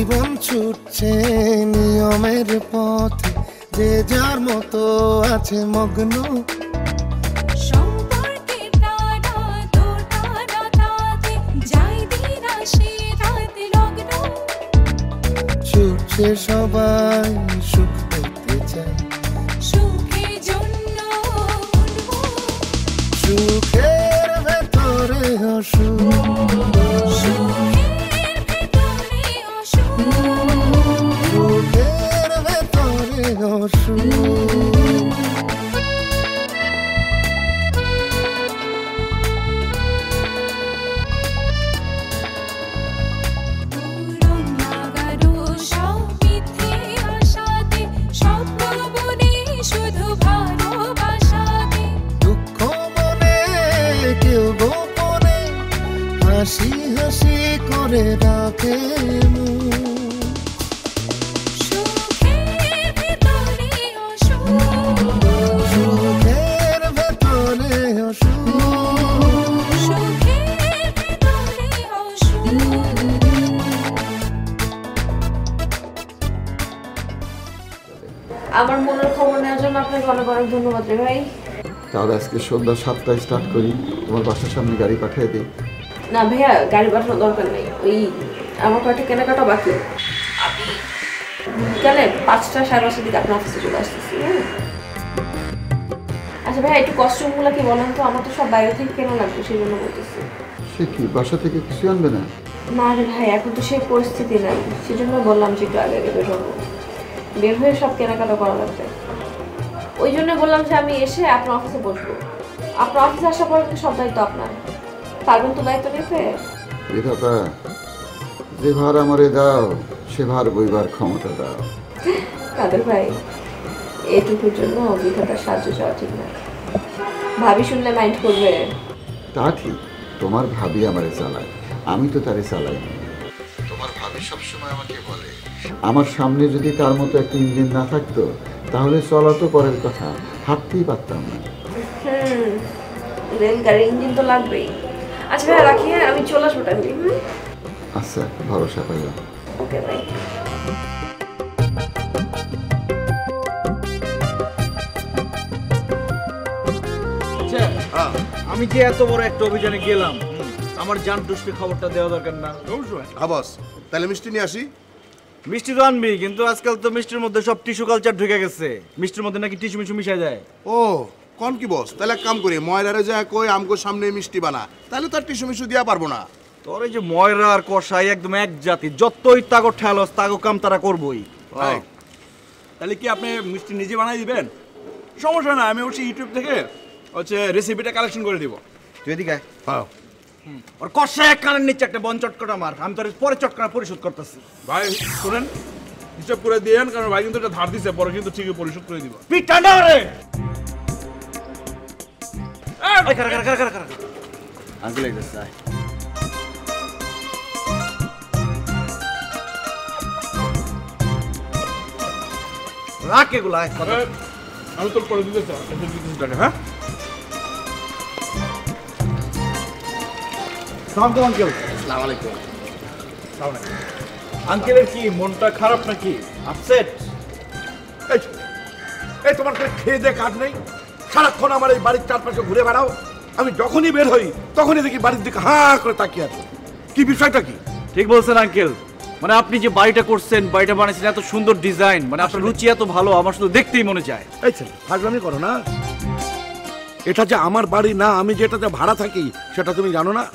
জীবন ছুটছে নিয়মের পথে, যে যার মতো আছে মগ্ন। ছুটছে সবাই সুখ পেতে চায়, সুখের জন্য সুখের ভেতরে অসুখ, সুখের ভেতরে অসুখ। হাসি হাসি করে রাখে সুখের ভেতরে অসুখ, সুখের ভেতরে অসুখ, সুখের ভেতরে অসুখ। আমার মনের খবর নেওয়ার জন্য আপনাকে অনেক অনেক ধন্যবাদ রে ভাই। তাহলে আজকে সন্ধ্যা 7টায় স্টার্ট করি, তোমার বাসার সামনে গাড়ি পাঠিয়ে দিই। না ভাইয়া, গাড়ি পাঠানোর দরকার নেই, ওই আমার কয়েকটা কেনাকাটা বাকি, আমি বিকালে 5টা 5:30 দিকে আপনার অফিসে চলে আসতেছি। হ্যাঁ আচ্ছা ভাইয়া, একটু কস্টিউমগুলো কি বলেন তো, আমার তো সব বাইরে থেকে কেনা লাগবে, সেই জন্য বলতেছি। সে কি বাসা থেকে কিছু আনবে না? না রে ভাই, এখন তো সেই পরিস্থিতি নাই, সেই জন্য বললাম যে একটু আগে আগে বের হবো, বের হয়ে সব কেনাকাটা করা লাগবে। ওই জন্য বললাম যে আমি এসে আপনার অফিসে বসবো, আপনার অফিসে আসার পর সব দায়িত্ব আপনার, পারবেন তো দায়িত্ব নিতে? বিধাতা, যে ভার আমারে দাও সে ভার বইবার ক্ষমতা দাও। কাদের ভাই, এটুকুর জন্য বিধাতার সাহায্য চাওয়া ঠিক না। ভাবি শুনলে মাইন্ড করবে। তা ঠিক, তোমার ভাবি আমারে চালায়, আমি তো তারে চালাই না। তোমার ভাবি সবসময় আমাকে বলে, আমার সামনে যদি তার মতো একটা ইঞ্জিন না থাকতো তাহলে চলা তো পরের কথা, হাঁটতেই পারতাম না। রেলগাড়ির ইঞ্জিন তো লাগবেই। আচ্ছা ভাই রাখি, আমি চলে আসবো টাইমলি। আচ্ছা, ভরসা পাইলাম। ওকে ভাই। আমি যে এত বড় একটা অভিযানে গেলাম, আমার জান টুসকে খবরটা দেওয়া দরকার না? বস, তাহলে মিষ্টি নিয়ে আসি। মিষ্টি তো আনবি, কিন্তু আজকাল তো মিষ্টির মধ্যে সব টিস্যু কালচার ঢুকে গেছে, মিষ্টির মধ্যে নাকি টিস্যু মিশু মিশায় যায়। ও কোন কি বস, তাহলে এক কাম করি, ময়রারে যা কই আমগো সামনে মিষ্টি বানা, তাহলে তো আর টিস্যু মিশু দিয়া পারবো না। তোর এই যে ময়রা আর কষাই একদম এক জাতি, যতই তাগো ঠেলস তাগো কাম তারা করবই। তাহলে কি আপনি মিষ্টি নিজে বানাই দিবেন? সমস্যা না, আমি হচ্ছে ইউটিউব থেকে রেসিপিটা কালেকশন করে দিব। তুই এদিকে আয়। হ্যাঁ ওর কষাই এক কানের নিচে একটা বন চটকটা মার, আমি তোর পরে চটকটা পরিশোধ করতেছি। ভাই শুনেন, হিসাব করে দিয়েন, কারণ ভাই কিন্তু এটা ধার দিছে, পরে কিন্তু ঠিকই পরিশোধ করে দিব। পিঠ ঠান্ডা রে। আঙ্কেল আইতাছে, আয়। রাখ এগুলো, আয়। আমি তোর করে দিতে চাই। হ্যাঁ সালাম আঙ্কেল। আসসালামু আলাইকুম। আঙ্কেলের কি মনটা খারাপ নাকি, আপসেট? এই তোমার খেয়ে দিয়ে কাজ নেই, সারাক্ষণ আমার এই বাড়ির চারপাশে ঘুরে বেড়াও, আমি যখনই বের হই তখনই দেখি বাড়ির দিকে হাঁ করে তাকিয়ে আছে, কি বিষয়টা কি? ঠিক বলছেন আঙ্কেল, মানে আপনি যে বাড়িটা করছেন, বাড়িটা বানিয়েছেন, এত সুন্দর ডিজাইন, মানে আপনার রুচি এত ভালো, আমার শুধু দেখতেই মনে চায়। এই ছেলে ফাজলামি করো না, এটা যে আমার বাড়ি না, আমি যেটাতে ভাড়া থাকি সেটা তুমি জানো না?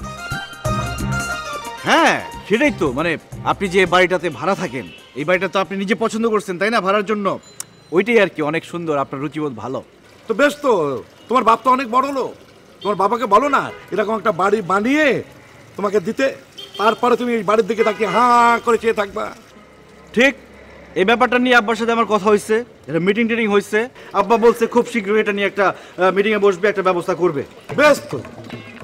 হ্যাঁ সেটাই তো, মানে আপনি যে বাড়িটাতে ভাড়া থাকেন, এই বাড়িটা তো আপনি নিজে পছন্দ করছেন তাই না ভাড়ার জন্য, ওইটাই আর কি, অনেক সুন্দর, আপনার রুচিবোধ ভালো। তো বেশ, তো তোমার বাপ তো অনেক বড় লোক, তোমার বাবাকে বলো না এরকম একটা বাড়ি বানিয়ে তোমাকে দিতে, তারপরে তুমি এই বাড়ির দিকে তাকিয়ে হাঁ করে চেয়ে থাকবা। ঠিক, এই ব্যাপারটা নিয়ে আব্বার সাথে আমার কথা হয়েছে, এটা মিটিং টিটিং হয়েছে, আব্বা বলছে খুব শীঘ্রই এটা নিয়ে একটা মিটিংয়ে বসবে, একটা ব্যবস্থা করবে। বেশ, তো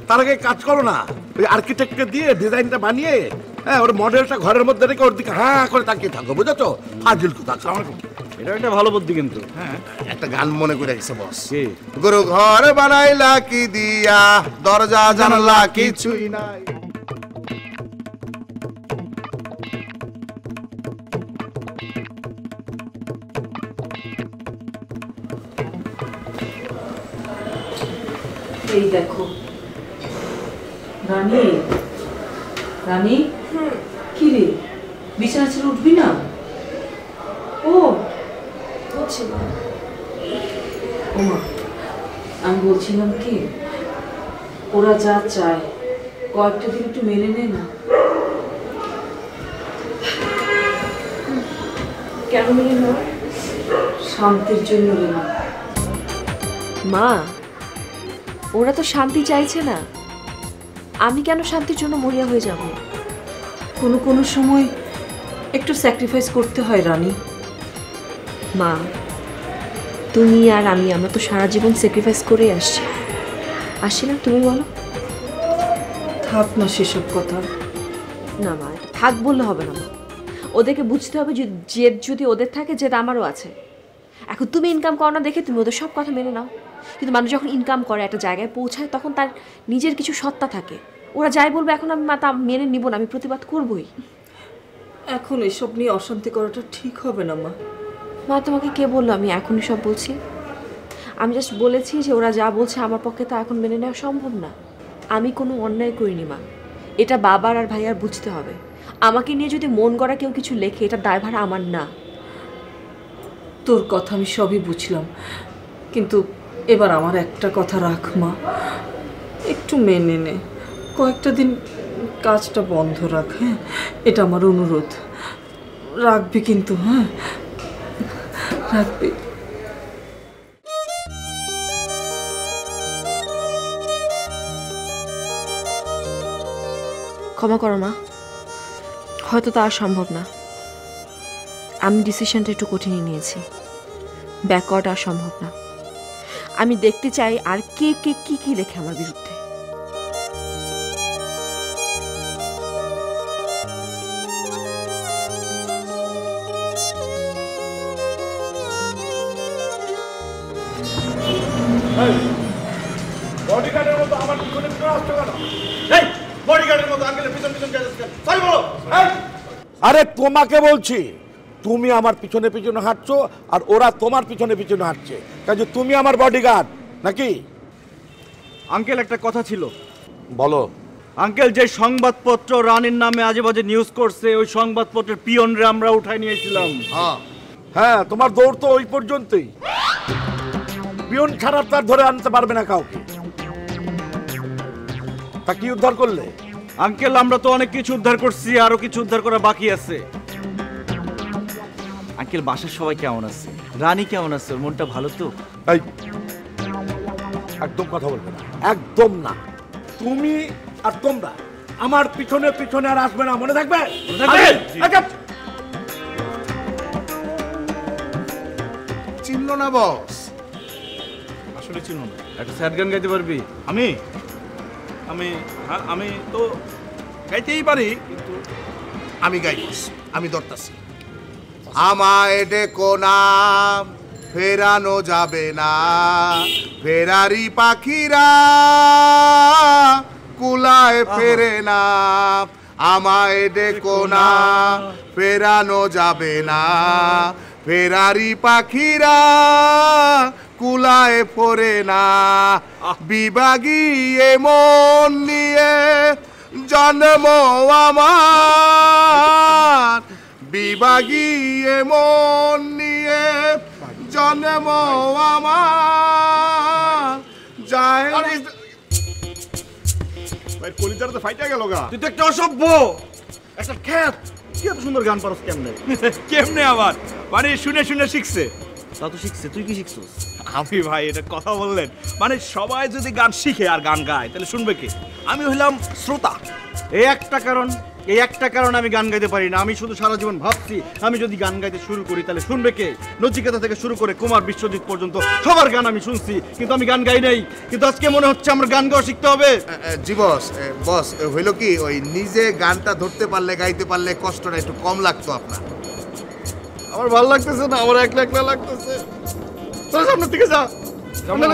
তার আগে কাজ করো না, ওই আর্কিটেক্টকে দিয়ে ডিজাইনটা বানিয়ে, হ্যাঁ, ওর মডেলটা ঘরের মধ্যে রেখে ওর দিকে হাঁ করে তাকিয়ে থাকো, বুঝেছো? ফাজিল কথা। এটা একটা ভালো বুদ্ধি কিন্তু। হ্যাঁ, একটা গান মনে করে গেছে বস। গরু ঘর বানাইলা কি দিয়া, দরজা জানালা কিছুই নাই। এই দেখো রানী, রানী কি রে বিছানা ছেড়ে উঠবি না? ও হচ্ছে না। ওমা, আমি বলছিলাম কি, ওরা যা চায় কয়েকটা দিন একটু মেনে নে না। কেন মেনে নেব? শান্তির জন্য রে না। মা, ওরা তো শান্তি চাইছে না, আমি কেন শান্তির জন্য মরিয়া হয়ে যাব? কোনো কোনো সময় একটু স্যাক্রিফাইস করতে হয় রানী। মা, তুমি আর আমরা তো সারা জীবন স্যাক্রিফাইস করে আসছি না? তুমি বলো। থাক না সেসব কথা। না মা, এটা থাক বললে হবে না মা, ওদেরকে বুঝতে হবে যে জেদ যদি ওদের থাকে, জেদ আমারও আছে। এখন তুমি ইনকাম করো না দেখে তুমি ওদের সব কথা মেনে নাও, কিন্তু মানুষ যখন ইনকাম করে একটা জায়গায় পৌঁছায় তখন তার নিজের কিছু সত্তা থাকে। ওরা যাই বলবে এখন আমি তা মেনে নিব না, আমি প্রতিবাদ করবই। এখন এসব নিয়ে অশান্তি করাটা ঠিক হবে না মা। মা, তোমাকে কে বললো আমি এখনই সব বলছি? আমি জাস্ট বলেছি যে ওরা যা বলছে আমার পক্ষে তা এখন মেনে নেওয়া সম্ভব না। আমি কোনো অন্যায় করিনি মা, এটা বাবার আর ভাইয়ার বুঝতে হবে। আমাকে নিয়ে যদি মন গড়া কেউ কিছু লেখে, এটা দায়ভার আমার না। তোর কথা আমি সবই বুঝলাম, কিন্তু এবার আমার একটা কথা রাখ মা, একটু মেনে নে, কয়েকটা দিন কাজটা বন্ধ রাখ। হ্যাঁ, এটা আমার অনুরোধ। রাখবি কিন্তু? হ্যাঁ রাখবি। ক্ষমা করো মা, হয়তো তা আর সম্ভব না। আমি ডিসিশনটা একটু কঠিনই নিয়েছি, ব্যাক করাটা আর সম্ভব না। আমি দেখতে চাই আর কে কে কি কি লেখে আমার বিরুদ্ধে। বডিগার্ডের মতো আমার পিছনে পিছনে আসছো কেন? এই বডিগার্ডের মতো আঙ্কেলের পিছন পিছন গেছিস কেন? সরি বলো। আরে তোমাকে বলছি, তুমি আমার পিছনে পিছনে হাঁটছো আর ওরা তোমার পিছনে পিছনে হাঁটছে, কাজে তুমি আমার বডিগার্ড নাকি? আঙ্কেল, একটা কথা ছিল। বলো। আঙ্কেল, যে সংবাদপত্র রানীর নামে আজে বাজে নিউজ করছে, ওই সংবাদপত্রের পিয়নরে আমরা উঠাই নিয়েছিলাম। হ্যাঁ, তোমার দৌড় তো ওই পর্যন্তই। পিয়ন ছাড়া তার ধরে আনতে পারবে না কাউকে। তা কি উদ্ধার করলে? আঙ্কেল, আমরা তো অনেক কিছু উদ্ধার করছি, আরো কিছু উদ্ধার করা বাকি আছে। আঙ্কেল, বাসার সবাই কেমন আছে? রানী কেমন আছে? ওর মনটা ভালো তো? এই একদম কথা বলবে না, একদম না। তুমি আর তোমরা আমার পিছনে পিছনে আর আসবে না, মনে থাকবে? চিনলো না বস? আসলে ছিল না। একটা স্যাড গান গাইতে পারবি? আমি আমি তো গাইতেই পারি, কিন্তু আমি গাইবস, আমি ধরতাছি। আমায় ডেকো না, ফেরানো যাবে না, ফেরারি পাখিরা কুলায় ফেরে না। আমায় ডেকো না, ফেরানো যাবে না, ফেরারি পাখিরা কুলায় ফোরে না। বিভাগী মন নিয়ে জন্ম আমার, বিভাগী মন নিয়ে জন্ম আমার। যায় ভাই কলিজাটা তো ফাইটা গেল গা। তুই তো একটা অসভ্য, একটা খ্যাত। কি এত সুন্দর গান পারস কেমনে? কেমনে আবার? মানে শুনে শুনে শিখছে। তা তো শিখছে, তুই কি শিখছিস? আমি ভাই এটা কথা বললেন, মানে সবাই যদি গান শিখে আর গান গায় তাহলে শুনবে কে? আমি হইলাম শ্রোতা। এই একটা কারণ আমি গান গাইতে পারি না। আমি শুধু সারা জীবন ভাবছি আমি যদি গান গাইতে শুরু করি তাহলে শুনবে কে। নচিকেতা থেকে শুরু করে কুমার বিশ্বজিৎ পর্যন্ত সবার গান আমি শুনছি, কিন্তু আমি গান গাই নাই। কিন্তু আজকে মনে হচ্ছে আমার গান গাওয়া শিখতে হবে। জি বস, বস হইল কি, ওই নিজে গানটা ধরতে পারলে গাইতে পারলে কষ্টটা একটু কম লাগতো আপনার। আমার ভালো লাগতেছে না, আমার একলা একলা লাগতেছে। তোর সামনের দিকে যা,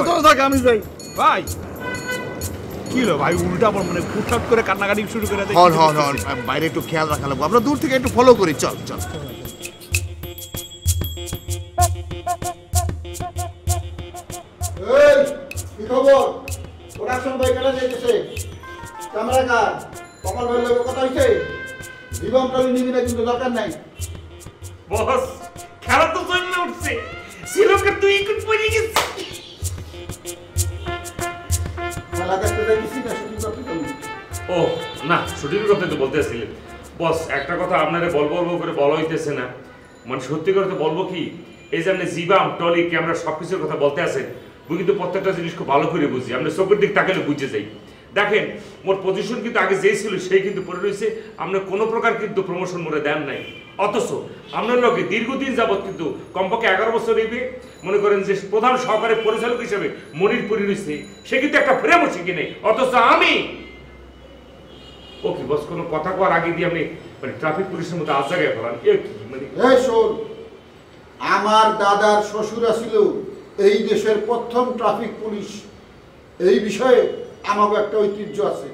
তোরা থাক, আমি যাই। ভাই কি হলো ভাই, উল্টা মানে ফুটফাট করে কান্নাকাটি শুরু করে দেয়। হন হন হন, বাইরে একটু খেয়াল রাখা লাগবে। আমরা দূর থেকে একটু ফলো করি। চল চল। কি খবর? ওরা অ্যাকশন ভাই কেটে যেতেছে ক্যামেরা কার কপাল ভাই লোক কথা হইছে জীবন টলি নিবি না কিন্তু দরকার নাই বস খেলা তো জমে উঠছে শ্রীলঙ্কা তুই কোন পড়ে গেছিস খেলা দেখতে যাইতেছি না শুটিং করতে তুমি ও না শুটিং করতে তো বলতে আসছিলেন বস একটা কথা আপনারে বলবো করে বলা হইতেছে না মানে সত্যি করে তো বলবো কি এই যে আপনি জিবাম টলি ক্যামেরা সবকিছুর কথা বলতে আসেন বুঝি কিন্তু প্রত্যেকটা জিনিস খুব ভালো করে বুঝি আপনি চোখের দিক তাকালে বুঝে যাই দেখেন মোর পজিশন কিন্তু আগে যেই ছিল সেই কিন্তু পড়ে রয়েছে আপনি কোনো প্রকার কিন্তু প্রমোশন মোড়ে দেন নাই অথচ আপনার লোকে দীর্ঘদিন যাবৎ কিন্তু কমপক্ষে 11 বছর এবে মনে করেন যে প্রধান সহকারী পরিচালক হিসেবে মনির পরি রয়েছে সে কিন্তু একটা ফ্রেমও শিখি নেই অথচ আমি ওকে বস কোনো কথা কওয়ার আগে দিয়ে আপনি মানে ট্রাফিক পুলিশের মতো আজ জায়গায় ফেলান এ কি মানে এই শোন আমার দাদার শ্বশুর ছিল এই দেশের প্রথম ট্রাফিক পুলিশ এই বিষয়ে আমাকে একটা ঐতিহ্য আছে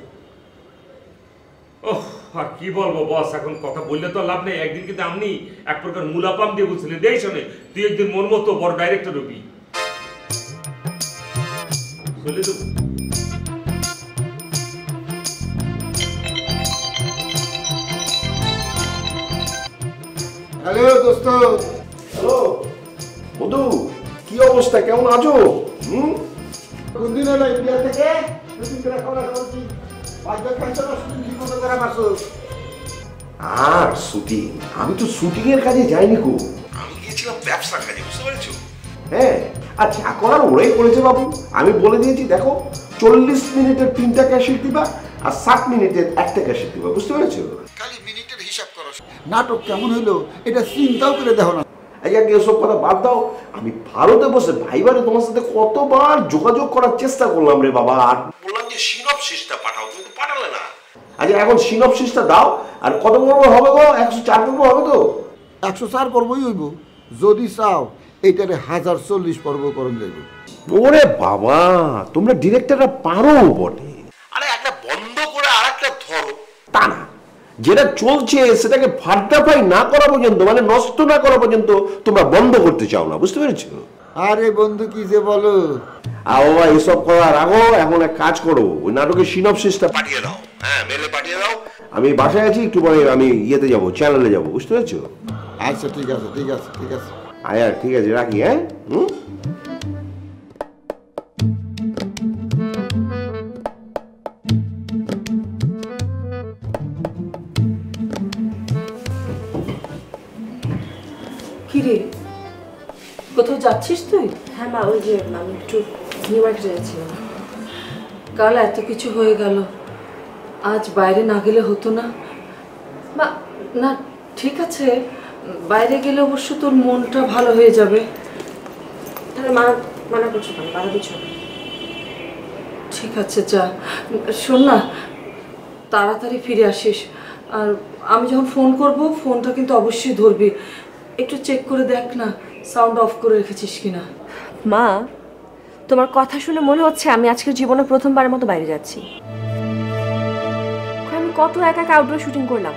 ওহ আর কি বলবো বস এখন কথা বললে তো লাভ নেই একদিন কিন্তু আপনি এক প্রকার মুলাপাম দিয়ে বলছিলেন দেই শোনে তুই একদিন মন মতো বড় ডাইরেক্টর হবি বললে তো হ্যালো দোস্ত হ্যালো বন্ধু কি অবস্থা কেমন আছো কোন দিন হলো ইন্ডিয়া থেকে শুটিং করে খাওয়া করছি বাধ্য খাইছো না শুটিং ঠিক মতো করে পারছো আর শুটিং আমি তো শুটিং এর কাজে যাইনি গো আমি গিয়েছিলাম ব্যবসা কাজে বুঝতে পেরেছো হ্যাঁ আর যা করার ওরাই করেছে বাবু আমি বলে দিয়েছি দেখো 40 মিনিটের 3টা ক্যাসেট দিবা আর 60 মিনিটের একটা ক্যাসেট দিবা বুঝতে পেরেছো খালি মিনিটের হিসাব করো নাটক কেমন হইলো এটা চিন্তাও করে দেখো না আচ্ছা এসব কথা বাদ দাও আমি ভারতে বসে ভাইবারে তোমার সাথে কতবার যোগাযোগ করার চেষ্টা করলাম রে বাবা আর বললাম যে সিনপসিসটা পাঠাও কিন্তু পাঠালে না আচ্ছা এখন সিনপসিসটা দাও আর কত পর্ব হবে গো 104 পর্ব হবে তো 104 পর্বই হইব যদি চাও এইটারে 1040 পর্ব করন যাইব ওরে বাবা তোমরা ডিরেক্টররা পারো বটে আরে একটা বন্ধ করে আরেকটা ধরো তা না যেটা চলছে সেটাকে ফাটাফাই না করা পর্যন্ত মানে নষ্ট না করা পর্যন্ত তোমরা বন্ধ করতে চাও না বুঝতে পেরেছো আরে বন্ধু কি যে বলো বাবা এসব করা রাখো এখন এক কাজ করো ওই নাটকের সিনপসিসটা পাঠিয়ে দাও হ্যাঁ মেলে পাঠিয়ে দাও আমি বাসায় আছি একটু পরে আমি ইয়েতে যাবো চ্যানেলে যাবো বুঝতে পেরেছো আচ্ছা ঠিক আছে ঠিক আছে ঠিক আছে আয়া ঠিক আছে রাখি হ্যাঁ কিরে কোথাও যাচ্ছিস তুই হ্যাঁ মা ওই যে আমি একটু নিউ মার্কেটে যাচ্ছিলাম কাল এত কিছু হয়ে গেল আজ বাইরে না গেলে হতো না বা না ঠিক আছে বাইরে গেলে অবশ্য তোর মনটা ভালো হয়ে যাবে তাহলে মানা করছো কেন বাধা দিচ্ছ না? ঠিক আছে যা শোন না তাড়াতাড়ি ফিরে আসিস আর আমি যখন ফোন করব ফোনটা কিন্তু অবশ্যই ধরবি একটু চেক করে দেখ না সাউন্ড অফ করে রেখেছিস কিনা মা তোমার কথা শুনে মনে হচ্ছে আমি আজকের জীবনে প্রথমবারের মতো বাইরে যাচ্ছি আমি কত একা একা আউটডোর শুটিং করলাম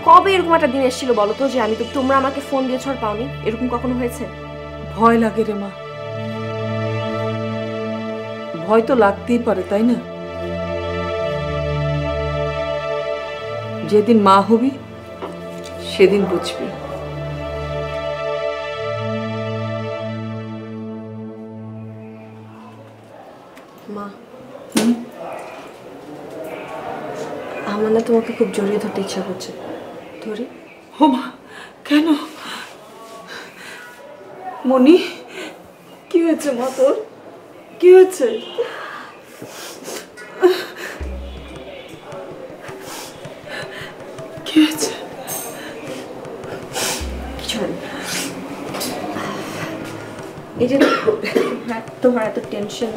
কবে এরকম একটা দিন এসেছিল বলো তো যে আমি তো তোমরা আমাকে ফোন দিয়েছ আর পাওনি এরকম কখনো হয়েছে ভয় লাগে রে মা ভয় তো লাগতেই পারে তাই না যেদিন মা হবি সেদিন বুঝবি মা আমার না তোমাকে খুব জড়িয়ে ধরতে ইচ্ছা করছে ধরি ও মা কেন মনি কি হয়েছে মা তোর কি হয়েছে কি হয়েছে কিছু না এই যে তোমার এত টেনশন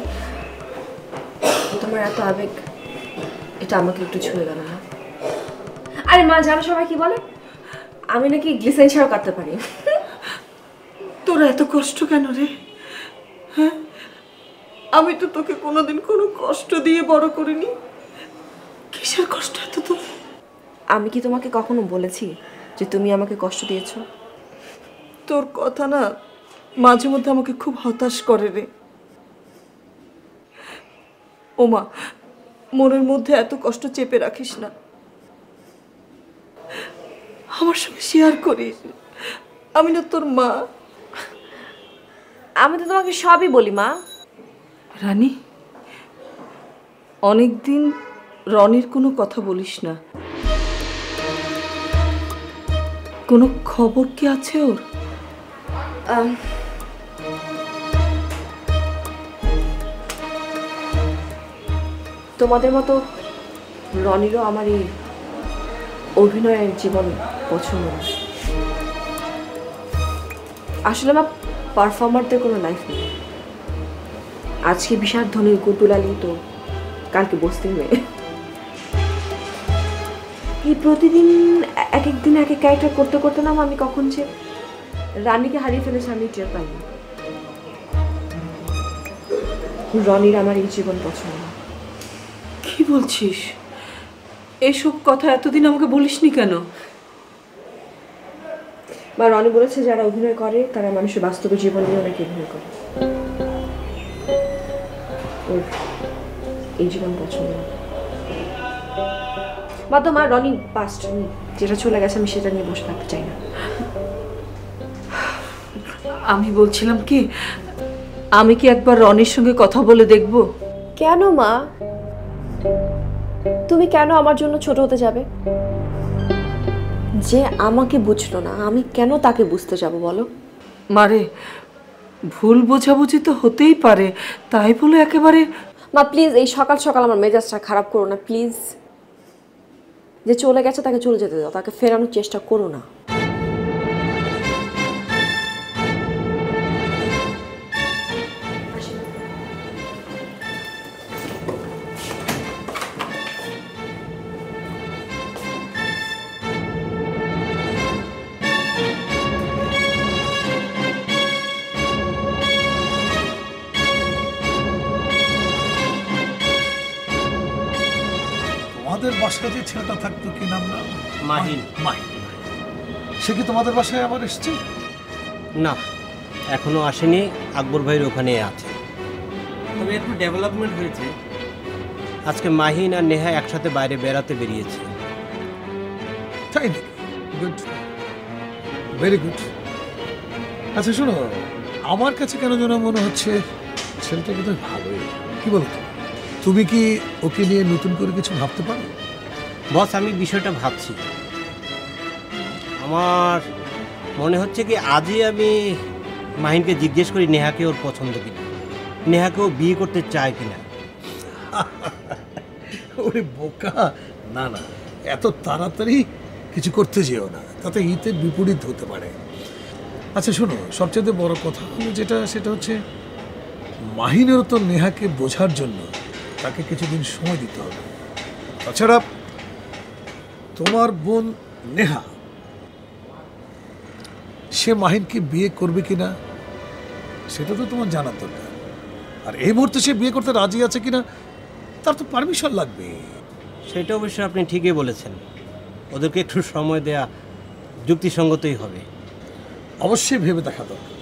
তোমার এত আবেগ এটা আমাকে একটু ছুঁয়ে গেল না আরে মা জানো সবাই কি বলে আমি নাকি গ্লিসারিন ছাড়াও কাটতে পারি তোর এত কষ্ট কেন রে হ্যাঁ আমি তো তোকে কোনোদিন কোনো কষ্ট দিয়ে বড় করিনি কিসের কষ্ট এত তোর আমি কি তোমাকে কখনো বলেছি যে তুমি আমাকে কষ্ট দিয়েছো তোর কথা না মাঝে মধ্যে আমাকে খুব হতাশ করে রে ও মা মনের মধ্যে এত কষ্ট চেপে রাখিস না, আমার সঙ্গে শেয়ার করিস। আমি না তোর মা। আমি তো তোমাকে সবই বলি মা। রানী, অনেকদিন রনির কোনো কথা বলিস না। কোনো খবর কি আছে ওর? তোমাদের মতো রনিরও আমার এই অভিনয়ের জীবন পছন্দ না। আসলে আমার পারফর্মারদের কোনো লাইফ নেই। আজকে বিশাল ধনী কুটুলালি তো কালকে বসতে মেয়ে। এই প্রতিদিন এক এক দিন এক এক ক্যারেক্টার করতে করতে না আমি কখন যে রানীকে হারিয়ে ফেলেছি আমি টের পাইনি। রনির আমার এই জীবন পছন্দ না। কি বলছিস? এসব কথা এতদিন আমাকে বলিসনি কেন? বা রনি বলেছে যারা অভিনয় করে তারা মানুষের বাস্তব জীবন নিয়ে অনেক অভিনয় করে। ওর এই জীবন পছন্দ না। বা তো মা রনি পাস্ট, যেটা চলে গেছে আমি সেটা নিয়ে বসে থাকতে চাই না। আমি বলছিলাম কি, আমি কি একবার রনির সঙ্গে কথা বলে দেখব? কেন মা? তুমি কেন আমার জন্য ছোট হতে যাবে? যে আমাকে বুঝলো না আমি কেন তাকে বুঝতে যাব বলো? মারে, ভুল বোঝাবুঝি তো হতেই পারে, তাই বলে একেবারে। মা প্লিজ এই সকাল সকাল আমার মেজাজটা খারাপ করো না প্লিজ। যে চলে গেছে তাকে চলে যেতে দাও, তাকে ফেরানোর চেষ্টা করো না। তোমাদের বাসায় যে ছেলেটা থাকতো কি নাম না? মাহিন। মাহিন, সে কি তোমাদের বাসায় আবার এসছে? না, এখনো আসেনি। আকবর ভাইয়ের ওখানে আছে। তবে একটু ডেভেলপমেন্ট হয়েছে। আজকে মাহিন আর নেহা একসাথে বাইরে বেড়াতে বেরিয়েছে। তাই নাকি? Good, very good. আচ্ছা শোনো, আমার কাছে কেন যেন মনে হচ্ছে ছেলেটা বোধহয় ভালোই। কি বলো তুমি কি ওকে নিয়ে নতুন করে কিছু ভাবতে পারো? বস, আমি বিষয়টা ভাবছি। আমার মনে হচ্ছে কি আজই আমি মাহিনকে জিজ্ঞেস করি নেহাকে ওর পছন্দ কিনা, নেহাকে ও বিয়ে করতে চায় কিনা। ওরে বোকা, না না, এত তাড়াতাড়ি কিছু করতে যেও না, তাতে হিতের বিপরীত হতে পারে। আচ্ছা শোনো, সবচেয়ে বড় কথা হলো সেটা হচ্ছে মাহিনেরও তো নেহাকে বোঝার জন্য তাকে কিছুদিন সময় দিতে হবে। তাছাড়া তোমার বোন নেহা, সে মাহিনকে বিয়ে করবে কিনা সেটা তো তোমার জানার দরকার। আর এই মুহূর্তে সে বিয়ে করতে রাজি আছে কিনা তার তো পারমিশন লাগবে। সেটা অবশ্যই আপনি ঠিকই বলেছেন। ওদেরকে একটু সময় দেয়া যুক্তিসঙ্গতই হবে। অবশ্যই ভেবে দেখা দরকার।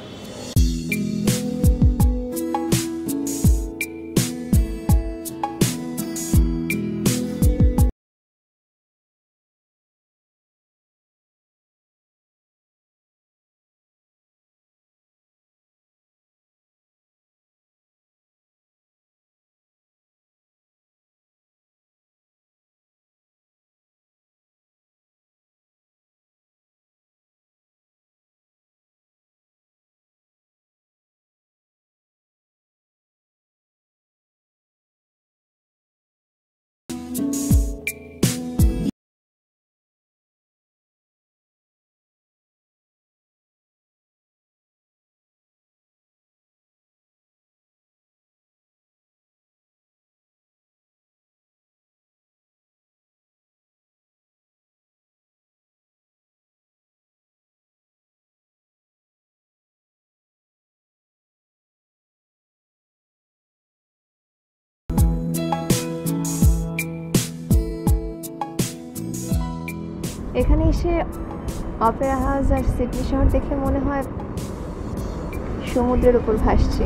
এখানে এসে অপেরা হাউস আর সিডনি শহর দেখে মনে হয় সমুদ্রের উপর ভাসছে,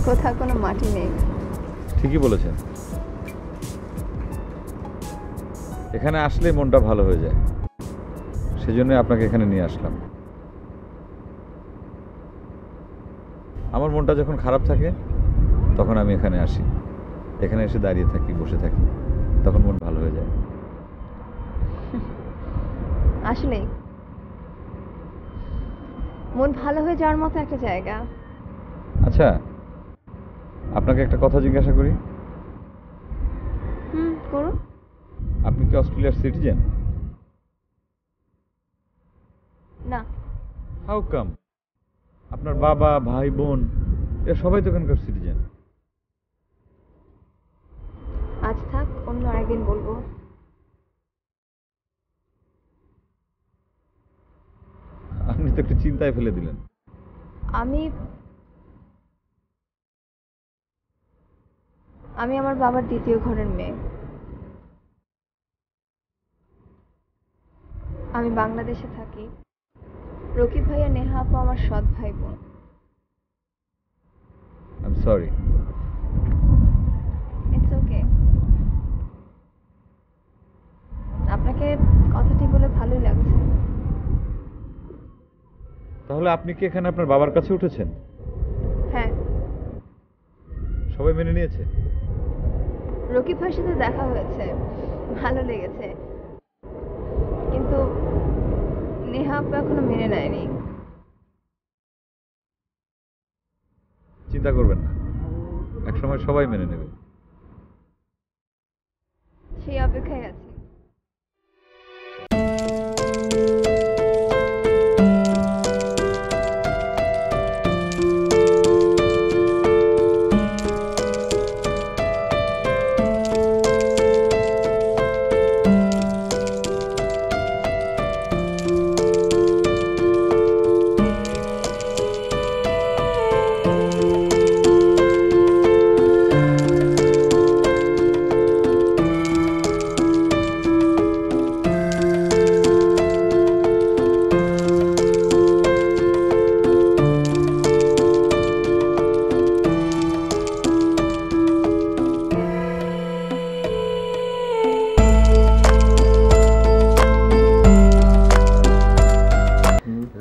কোথাও কোনো মাটি নেই। ঠিকই বলেছেন। এখানে আসলে মনটা ভালো হয়ে যায়, সেজন্য আপনাকে এখানে নিয়ে আসলাম। আমার মনটা যখন খারাপ থাকে তখন আমি এখানে আসি, এখানে এসে দাঁড়িয়ে থাকি, বসে থাকি, তখন মন ভালো হয়ে যায়। আসলে মন ভালো হয়ে যাওয়ার মতো একটা জায়গা। আচ্ছা, আপনাকে একটা কথা জিজ্ঞাসা করি। করুন। আপনি কি অস্ট্রেলিয়ার সিটিজেন? না। How come? আপনার বাবা, ভাই, বোন এরা সবাই তো এখানকার সিটিজেন। আজ থাক, অন্য আরেকদিন বলবো। আপনি তো একটু চিন্তায় ফেলে দিলেন। আমি আমার বাবার দ্বিতীয় ঘরের মেয়ে। আমি বাংলাদেশে থাকি। রকিব ভাই আর নেহা আপু আমার সৎ ভাই বোন। I am sorry. It's okay. আপনাকে কথাটি বলে ভালোই লাগছে। তাহলে আপনি কি এখানে আপনার বাবার কাছে উঠেছেন? হ্যাঁ। সবাই মেনে নিয়েছে? রকিব ভাইয়ের সাথে দেখা হয়েছে, ভালো লেগেছে, কিন্তু নেহা আপু এখনো মেনে নেয়নি। চিন্তা করবেন না, একসময় সবাই মেনে নেবে। সেই অপেক্ষায় আছি।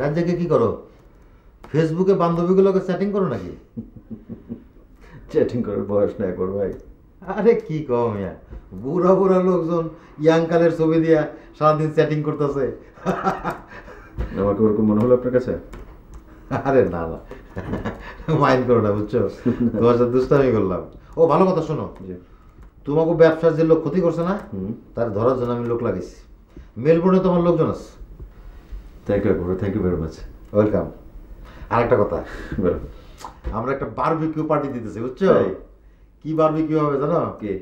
রাজ্জাকে কি করো? ফেসবুকে বান্ধবীগুলোকে চ্যাটিং করো নাকি? চ্যাটিং করার বয়স না এখন ভাই। আরে কি কও মিয়া, বুড়া বুড়া লোকজন ইয়াংকালের ছবি দিয়া সারাদিন চ্যাটিং করতেছে। আমাকে ওরকম মনে হলো আপনার কাছে? আরে না না, মাইন্ড করো না, বুঝছো? তোমার সাথে দুষ্টামি করলাম। ও ভালো কথা শোনো, তোমাকে ব্যবসার যে লোক ক্ষতি করছে না, তার ধরার জন্য আমি লোক লাগিয়েছি। মেলবোর্নে তোমার লোকজন আছে। Thank you thank you very much. Welcome. আরেকটা কথা, আমরা একটা বারবিকিউ পার্টি দিতেছি, বুঝছো? কি বারবিকিউ হবে জানো? কে?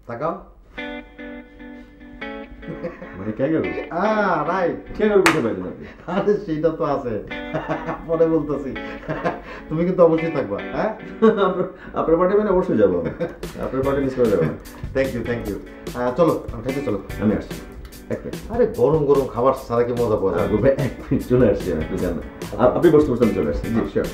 তাকাও। মানে ক্যাঙ্গারু? রাইট। ক্যাঙ্গারু কোথায় পাইলেন আপনি? আরে সেইটা তো আছে, পরে বলতেছি। তুমি কিন্তু অবশ্যই থাকবা। হ্যাঁ, আপনার পার্টি মানে অবশ্যই যাবো। আপনার পার্টি মিস করে যাবো। Thank you thank you. চলো আমি খাইতে, চলো। আমি আসছি। আরে গরম গরম খাবার ছাড়া কি মজা পাওয়া যায়? এক মিনিট চলে আসছি আমি, একটু জান। আপনি বসতে বসতে আমি চলে আসছি। জি শিওর।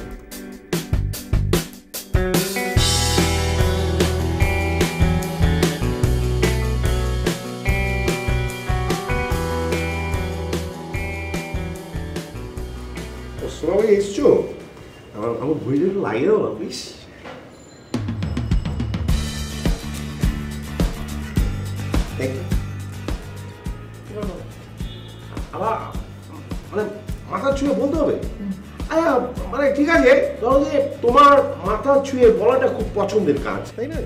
সোনামাকে এসছো? আমার ভুঁড়িটা একটু লাগিয়ে দাও না প্লিজ। আবার মানে মাথা ছুঁয়ে বলতে হবে? আচ্ছা মানে ঠিক আছে, ধরো যে তোমার মাথা ছুঁয়ে বলাটা খুব পছন্দের কাজ, তাই না?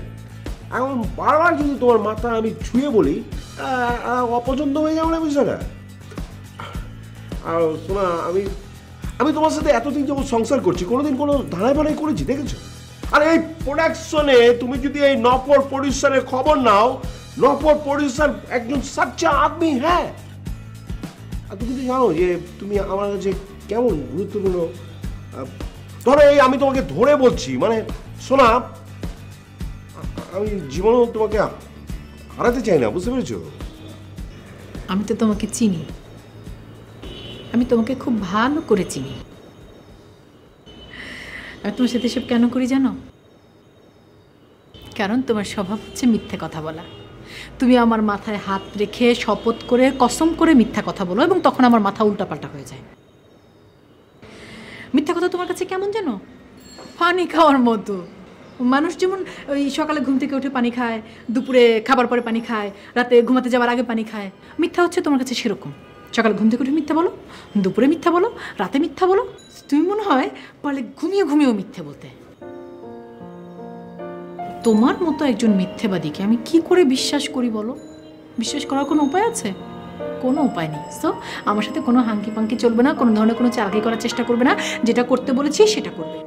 এখন বারবার যদি তোমার মাথা আমি ছুঁয়ে বলি, অপছন্দ হয়ে যাবে না বিষয়টা। আর শোনা, আমি তোমার সাথে এতদিন যখন সংসার করছি, কোনোদিন কোনো ধারায় বাড়াই করেছি দেখেছো? আর এই প্রোডাকশনে তুমি যদি এই নফর প্রডিউসারের খবর নাও, নফর প্রডিউসার একজন সাচ্চা আদমি। হ্যাঁ, আর তুমি তো জানো যে তুমি আমার কাছে কেমন গুরুত্বপূর্ণ। ধরো এই আমি তোমাকে ধরে বলছি, মানে শোনা, আমি জীবনেও তোমাকে হারাতে চাই না, বুঝতে পেরেছো? আমি তো তোমাকে চিনি, আমি তোমাকে খুব ভালো করে চিনি। আর তোমার সাথে এসব কেন করি জানো? কারণ তোমার স্বভাব হচ্ছে মিথ্যে কথা বলা। তুমি আমার মাথায় হাত রেখে শপথ করে কসম করে মিথ্যা কথা বলো এবং তখন আমার মাথা উল্টাপাল্টা হয়ে যায়। মিথ্যা কথা তোমার কাছে কেমন যেন পানি খাওয়ার মতো। মানুষ যেমন ওই সকালে ঘুম থেকে উঠে পানি খায়, দুপুরে খাবার পরে পানি খায়, রাতে ঘুমাতে যাওয়ার আগে পানি খায়, মিথ্যা হচ্ছে তোমার কাছে সেরকম। সকালে ঘুম থেকে উঠে মিথ্যা বলো, দুপুরে মিথ্যা বলো, রাতে মিথ্যা বলো। তুমি মনে হয় পারলে ঘুমিয়ে ঘুমিয়েও মিথ্যে বলতে। তোমার মতো একজন মিথ্যেবাদীকে আমি কি করে বিশ্বাস করি বলো? বিশ্বাস করার কোনো উপায় আছে? কোনো উপায় নেই। সো আমার সাথে কোনো হাঙ্কি পাঙ্কি চলবে না, কোনো ধরনের কোনো চালাকি করার চেষ্টা করবে না। যেটা করতে বলেছি সেটা করবে।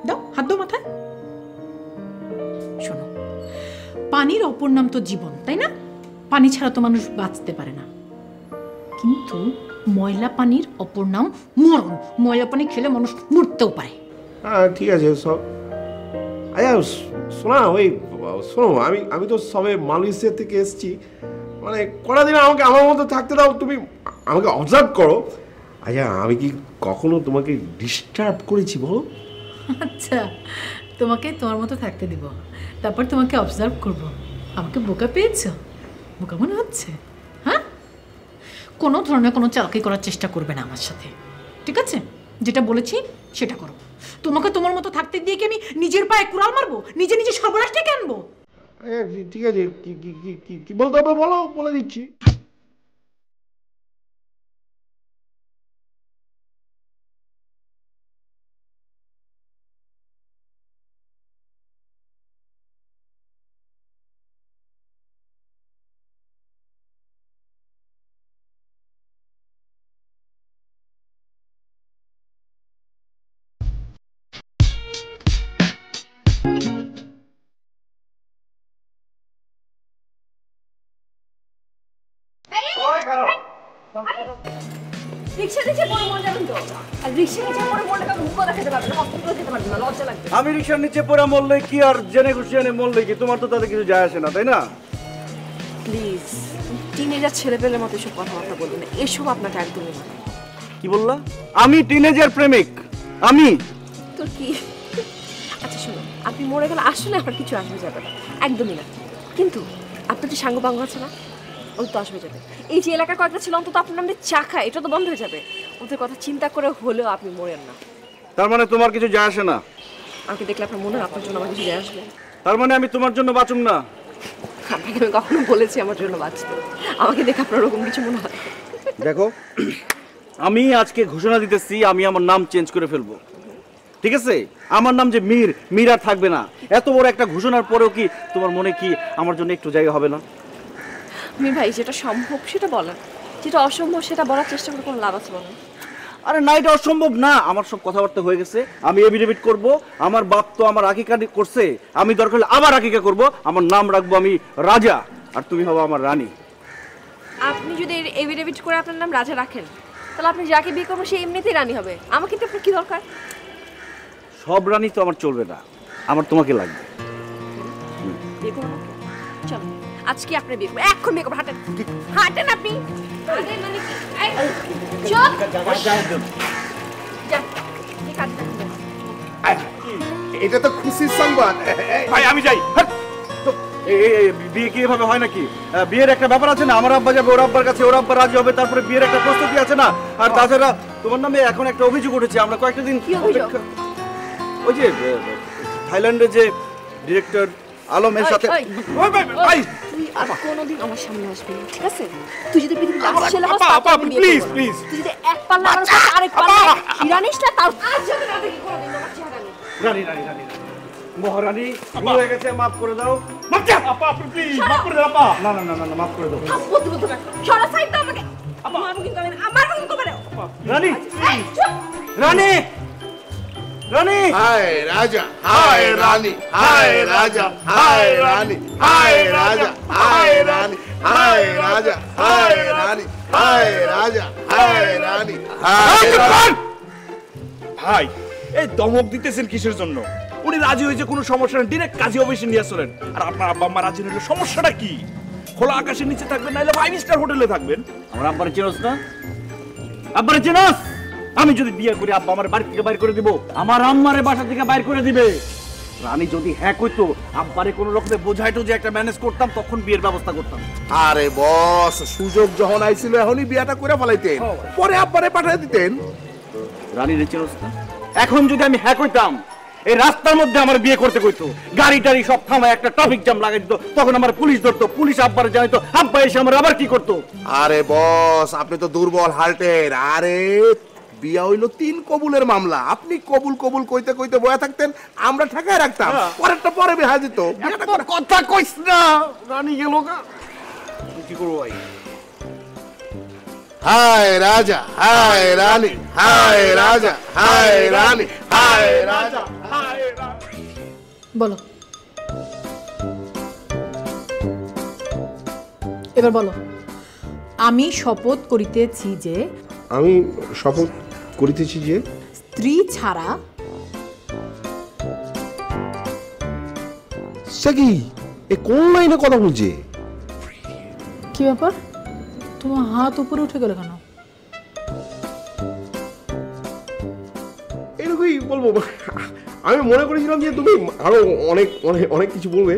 দাও হাত দাও মাথায়। শোনো, পানির অপর নাম তো জীবন, তাই না? পানি ছাড়া তো মানুষ বাঁচতে পারে না। কিন্তু ময়লা পানির অপর নাম মরণ। ময়লা পানি খেলে মানুষ মরতেও পারে। হ্যাঁ ঠিক আছে সব। আচ্ছা শোনা, ওই শোনো, আমি তো সবে মালয়েশিয়া থেকে এসেছি, মানে কটা দিন আমাকে আমার মতো থাকতে দাও, তুমি আমাকে অবজার্ভ করো। আচ্ছা আমি কি কখনো তোমাকে ডিস্টার্ব করেছি বলো? আচ্ছা, তোমাকে তোমার মতো থাকতে দিব, তারপর তোমাকে অবজার্ভ করব। আমাকে বোকা পেয়েছো? বোকা মনে হচ্ছে? হ্যাঁ, কোনো ধরনের কোনো চালাকি করার চেষ্টা করবে না আমার সাথে, ঠিক আছে? যেটা বলেছি সেটা করো। তোমাকে তোমার মতো থাকতে দিয়ে কি আমি নিজের পায়ে কুড়াল মারবো? নিজে নিজে সর্বনাশ ডেকে আনবো? ঠিক আছে, কি বলতে হবে বলো, বলে দিচ্ছি। রিক্সা নিচে পড়ে মরে যাবেন তো। আর রিক্সা নিচে পড়ে মরলে কাউকে মুখ দেখাতে পারবে না, হসপিটালে যেতে পারবে না, লজ্জা লাগবে। আমি রিক্সার নিচে পড়ে মরলে কি আর জেনে খুশি জেনে মরলে কি, তোমার তো তাতে কিছু যায় আসে না, তাই না? প্লিজ, টিনেজার ছেলেপেলের মতো এসব কথাবার্তা বলবেন না, এসব আপনাকে একদমই মানে। কি বললা? আমি টিনেজার প্রেমিক? আমি তো কি? আচ্ছা শুনুন, আপনি মরে গেলে আসলে আমার কিছু আসবে যাবে না, একদমই না। কিন্তু আপনার যে সাঙ্গ বাঙ্গ আছে না, ওই তো আসবে যাবে। এই যে এলাকার কয়েকটা ছিল অন্তত আপনার নামে চাখা, এটা তো বন্ধ হয়ে যাবে। ওদের কথা চিন্তা করে হলেও আপনি মরেন না। তার মানে তোমার কিছু যায় আসে না? আমাকে দেখলে আপনার মনে হয় আপনার জন্য আমার কিছু যায় আসবে? তার মানে আমি তোমার জন্য বাঁচুম না? আপনাকে আমি কখনো বলেছি আমার জন্য বাঁচতে? আমাকে দেখে আপনার ওরকম কিছু মনে হয়? দেখো, আমি আজকে ঘোষণা দিতেছি আমি আমার নাম চেঞ্জ করে ফেলবো, ঠিক আছে? আমার নাম যে মীর আর থাকবে না। এত বড় একটা ঘোষণার পরেও কি তোমার মনে কি আমার জন্য একটু জায়গা হবে না? মীর ভাই, যেটা সম্ভব সেটা বলেন, যেটা অসম্ভব সেটা বলার চেষ্টা করে কোনো লাভ আছে বলেন? আরে না, এটা অসম্ভব না। আমার সব কথাবার্তা হয়ে গেছে, আমি এফিডেভিট করব। আমার বাপ তো আমার আকিকা করছে, আমি দরকার হলে আবার আকিকা করব। আমার নাম রাখবো আমি রাজা, আর তুমি হবে আমার রানী। আপনি যদি এফিডেভিট করে আপনার নাম রাজা রাখেন, তাহলে আপনি যাকে বিয়ে করবেন সে এমনিতেই রানী হবে। আমাকে তো আপনার কি দরকার? সব রানী তো আমার চলবে না, আমার তোমাকে লাগবে। বিয়ে করবো আমাকে? চলো আজকে আপনি বিয়ে করবেন, এখন বিয়ে করবেন। হাঁটেন হাঁটেন আপনি। হাঁটেন মানে কি? চল যা, এই কাজটা করবেন। এটা তো খুশির সংবাদ। ভাই আমি যাই। বিয়ে কি এভাবে হয় নাকি? বিয়ের একটা ব্যাপার আছে না, আমার আব্বা যাবে ওর আব্বার কাছে, ওর আব্বা রাজি হবে, তারপরে বিয়ের একটা প্রস্তুতি আছে না। আর তাছাড়া তোমার নামে এখন একটা অভিযোগ উঠেছে, আমরা কয়েকটা দিন ওই যে থাইল্যান্ডে যে ডিরেক্টর আলমের সাথে। তুই আর কোনোদিন আমার সামনে আসবি না, ঠিক আছে? তুই যদি পৃথিবীর লাস্ট ছেলে হস, প্লিজ প্লিজ, তুই যদি এক পাল্লা আমার সাথে আরেক পাল্লা জানিস না, তাও আজ যাবে না দেখি কোনোদিন আমার চেহারা নেই। রানী রানী রানী মহারানী ভুল হয়ে গেছে, মাফ করে দাও। মাফ দাও আপা, আপনি প্লিজ মাফ করে দাও আপা। না না না না মাফ করে দাও। বলতে বলতে সরা সাইড দাও আমাকে। আমার বুকিং করেন, আমার বুকিং করে রানী রানী রানী। হায় রাজা, হায় রানী, হায় রাজা, হায় রানী, হায় রাজা, হায় রানী, হায় রাজা, হায় রানী, হায় রাজা, হায় রানী, হায়। ভাই এই দমক দিতেছেন কিসের জন্য? উনি রাজি হয়েছে কোনো সমস্যা নেই, ডিরেক্ট কাজী অফিসে নিয়ে চলেন। আর আপনার আব্বা আম্মা রাজি হলে সমস্যাটা কি? খোলা আকাশের নিচে থাকবেন, নাহলে 5 স্টার হোটেলে থাকবেন। আমার আব্বারে চেনস না? আব্বারে চেনস? আমি যদি বিয়ে করি আব্বা আমার বাড়ি থেকে বাইর করে দিব, আমার আম্মারে বাসা থেকে বাইর করে দিবে। রানী যদি হ্যাঁ কইতো আব্বারে কোনো রকমে বোঝাইতো যে একটা ম্যানেজ করতাম, তখন বিয়ের ব্যবস্থা করতাম। আরে বস, সুযোগ যখন আইছিল এখনই বিয়াটা করে ফেলাইতেন, পরে আব্বারে পাঠিয়ে দিতেন। রানীর চিনস না? এখন যদি আমি হ্যাঁ কইতাম, এই রাস্তার মধ্যে আমার বিয়ে করতে কইতো, গাড়ি টাড়ি সব থামায় একটা ট্রাফিক জ্যাম লাগাই দিত, তখন আমার পুলিশ ধরতো, পুলিশ আব্বারে জানাইতো, আব্বা এসে আমার আবার কি করতো? আরে বস, আপনি তো দুর্বল হার্টের। আরে বিয়া হইলো 3 কবুলের মামলা, আপনি কবুল কবুল কইতে কইতে বয়া থাকতেন, আমরা ঠেকায় রাখতাম, পরেরটা পরে বিয়া দিত। কথা কইস না, রানী গেল গা, কি করবো ভাই? হায় রাজা, হায় রানী, হায় রাজা, হায় রানী, হায় রাজা, হায় রানী। বলো, এবার বলো। আমি শপথ করিতেছি যে, আমি শপথ করিতেছি যে স্ত্রী ছাড়া সাকি এ কোন লাইনে কথা বলছে? কি ব্যাপার, তোমার হাত উপরে উঠে গেল কেন? এরকমই বলবো, আমি মনে করেছিলাম যে তুমি আরো অনেক অনেক অনেক কিছু বলবে।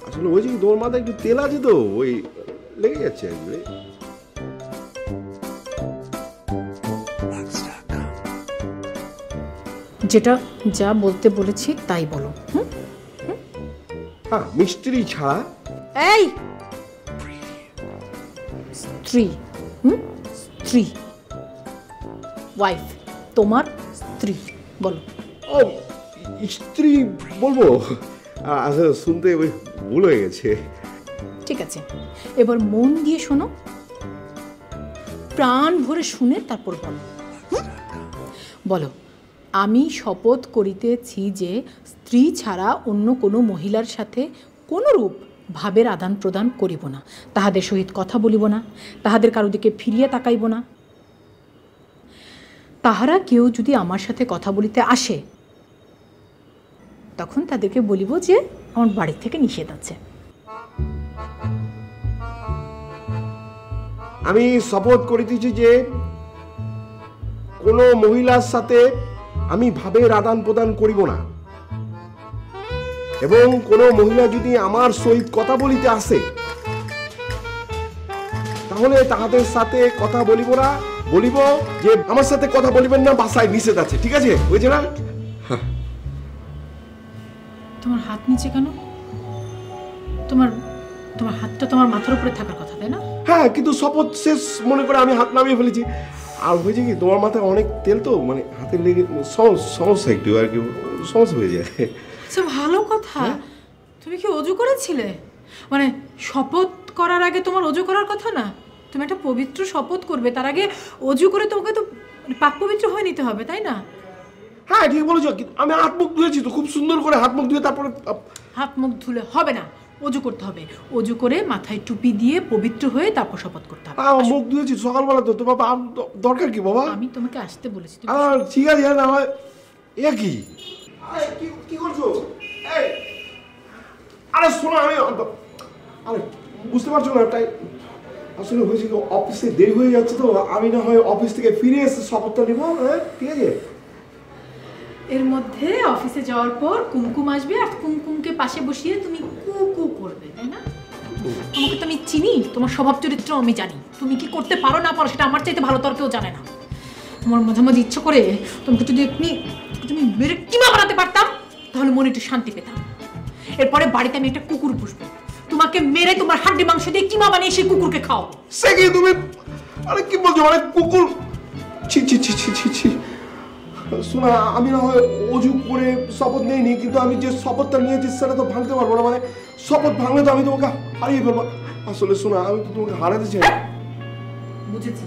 আসলে ওই যে তোমার মাথায় একটু তেল আছে তো, ওই লেগে যাচ্ছে আর কি। যেটা যা বলতে বলেছি তাই বলো। হ্যাঁ, মিস্ত্রি ছাড়া। এই স্ত্রী, স্ত্রী, ওয়াইফ, তোমার স্ত্রী বলো। ও স্ত্রী বলবো? আসলে শুনতে ওই ভুল হয়ে গেছে। ঠিক আছে, এবার মন দিয়ে শোনো, প্রাণ ভরে শুনে তারপর বলো। বলো, আমি শপথ করিতেছি যে স্ত্রী ছাড়া অন্য কোনো মহিলার সাথে কোনরূপ ভাবের আদান প্রদান করিব না, তাহাদের সহিত কথা বলিব না, তাহাদের কারো দিকে ফিরিয়ে তাকাইব না। তাহারা কেউ যদি আমার সাথে কথা বলিতে আসে, তখন তাদেরকে বলিব যে আমার বাড়ি থেকে নিষেধ আছে। আমি শপথ করিতেছি যে কোনো মহিলার সাথে আমি ভাবের আদান প্রদান করিব না, এবং কোনো মহিলা যদি আমার সহিত কথা বলিতে আসে, তাহলে তাহাদের সাথে কথা বলিব না, বলিব যে আমার সাথে কথা বলিবেন না, বাসায় নিষেধ আছে। ঠিক আছে, বুঝছে না? তোমার হাত নিচে কেন? তোমার তোমার হাতটা তোমার মাথার উপরে থাকার কথা, তাই না? হ্যাঁ, কিন্তু শপথ শেষ মনে করে আমি হাত নামিয়ে ফেলেছি। আর হয়েছে কি, তোমার মাথায় অনেক তেল তো, মানে হাতে লেগে সমস্যা একটু আর কি, সমস্যা হয়ে যায়। আচ্ছা, ভালো কথা। তুমি কি অজু করেছিলে? মানে শপথ করার আগে তোমার অজু করার কথা না? তুমি একটা পবিত্র শপথ করবে, তার আগে অজু করে তোমাকে তো পাক পবিত্র হয়ে নিতে হবে, তাই না? হ্যাঁ, ঠিক বলেছো। আমি হাত মুখ ধুয়েছি তো, খুব সুন্দর করে হাত মুখ ধুয়ে তারপরে। হাত মুখ ধুলে হবে না, অজু করতে হবে। অজু করে মাথায় টুপি দিয়ে পবিত্র হয়ে তারপর শপথ করতে হবে। মুখ ধুয়েছি সকালবেলা তো, বাবা দরকার কি বাবা? আমি তোমাকে আসতে বলেছি। ঠিক আছে, না এ কি কি করছো? আরে শোনো, আমি আরে বুঝতে পারছো না, তাই আসলে হয়েছে কি, অফিসে দেরি হয়ে যাচ্ছে তো, আমি না হয় অফিস থেকে ফিরে এসে শপথটা নিবো। হ্যাঁ, ঠিক আছে। এর মধ্যে অফিসে যাওয়ার পর কুমকুম আসবে, আর কুমকুমকে পাশে বসিয়ে তুমি কু কু করবে, তাই না? তোমাকে তো আমি চিনি, তোমার স্বভাব চরিত্র আমি জানি। তুমি কি করতে পারো না পারো সেটা আমার চাইতে ভালো তোর কেউ জানে না। তোমার মাঝে মাঝে ইচ্ছে করে তোমাকে যদি তুমি মেরে কিমা বানাতে পারতাম, তাহলে মনে একটু শান্তি পেতাম। এরপরে বাড়িতে আমি একটা কুকুর পুষবো, তোমাকে মেরে তোমার হাড্ডি মাংস দিয়ে কিমা বানিয়ে সেই কুকুরকে খাও। সে কি তুমি, আরে কি বলছো? মানে কুকুর? ছি ছি ছি ছি ছি ছি। শোনা, আমি না হয় অজু করে শপথ নেইনি, কিন্তু আমি যে শপথটা নিয়েছি সেটা তো ভাঙতে পারবো না। মানে শপথ ভাঙলে তো আমি তোমাকে হারিয়ে ফেলবো। আসলে শোনা, আমি তো তোমাকে হারাতে চাই। বুঝেছি,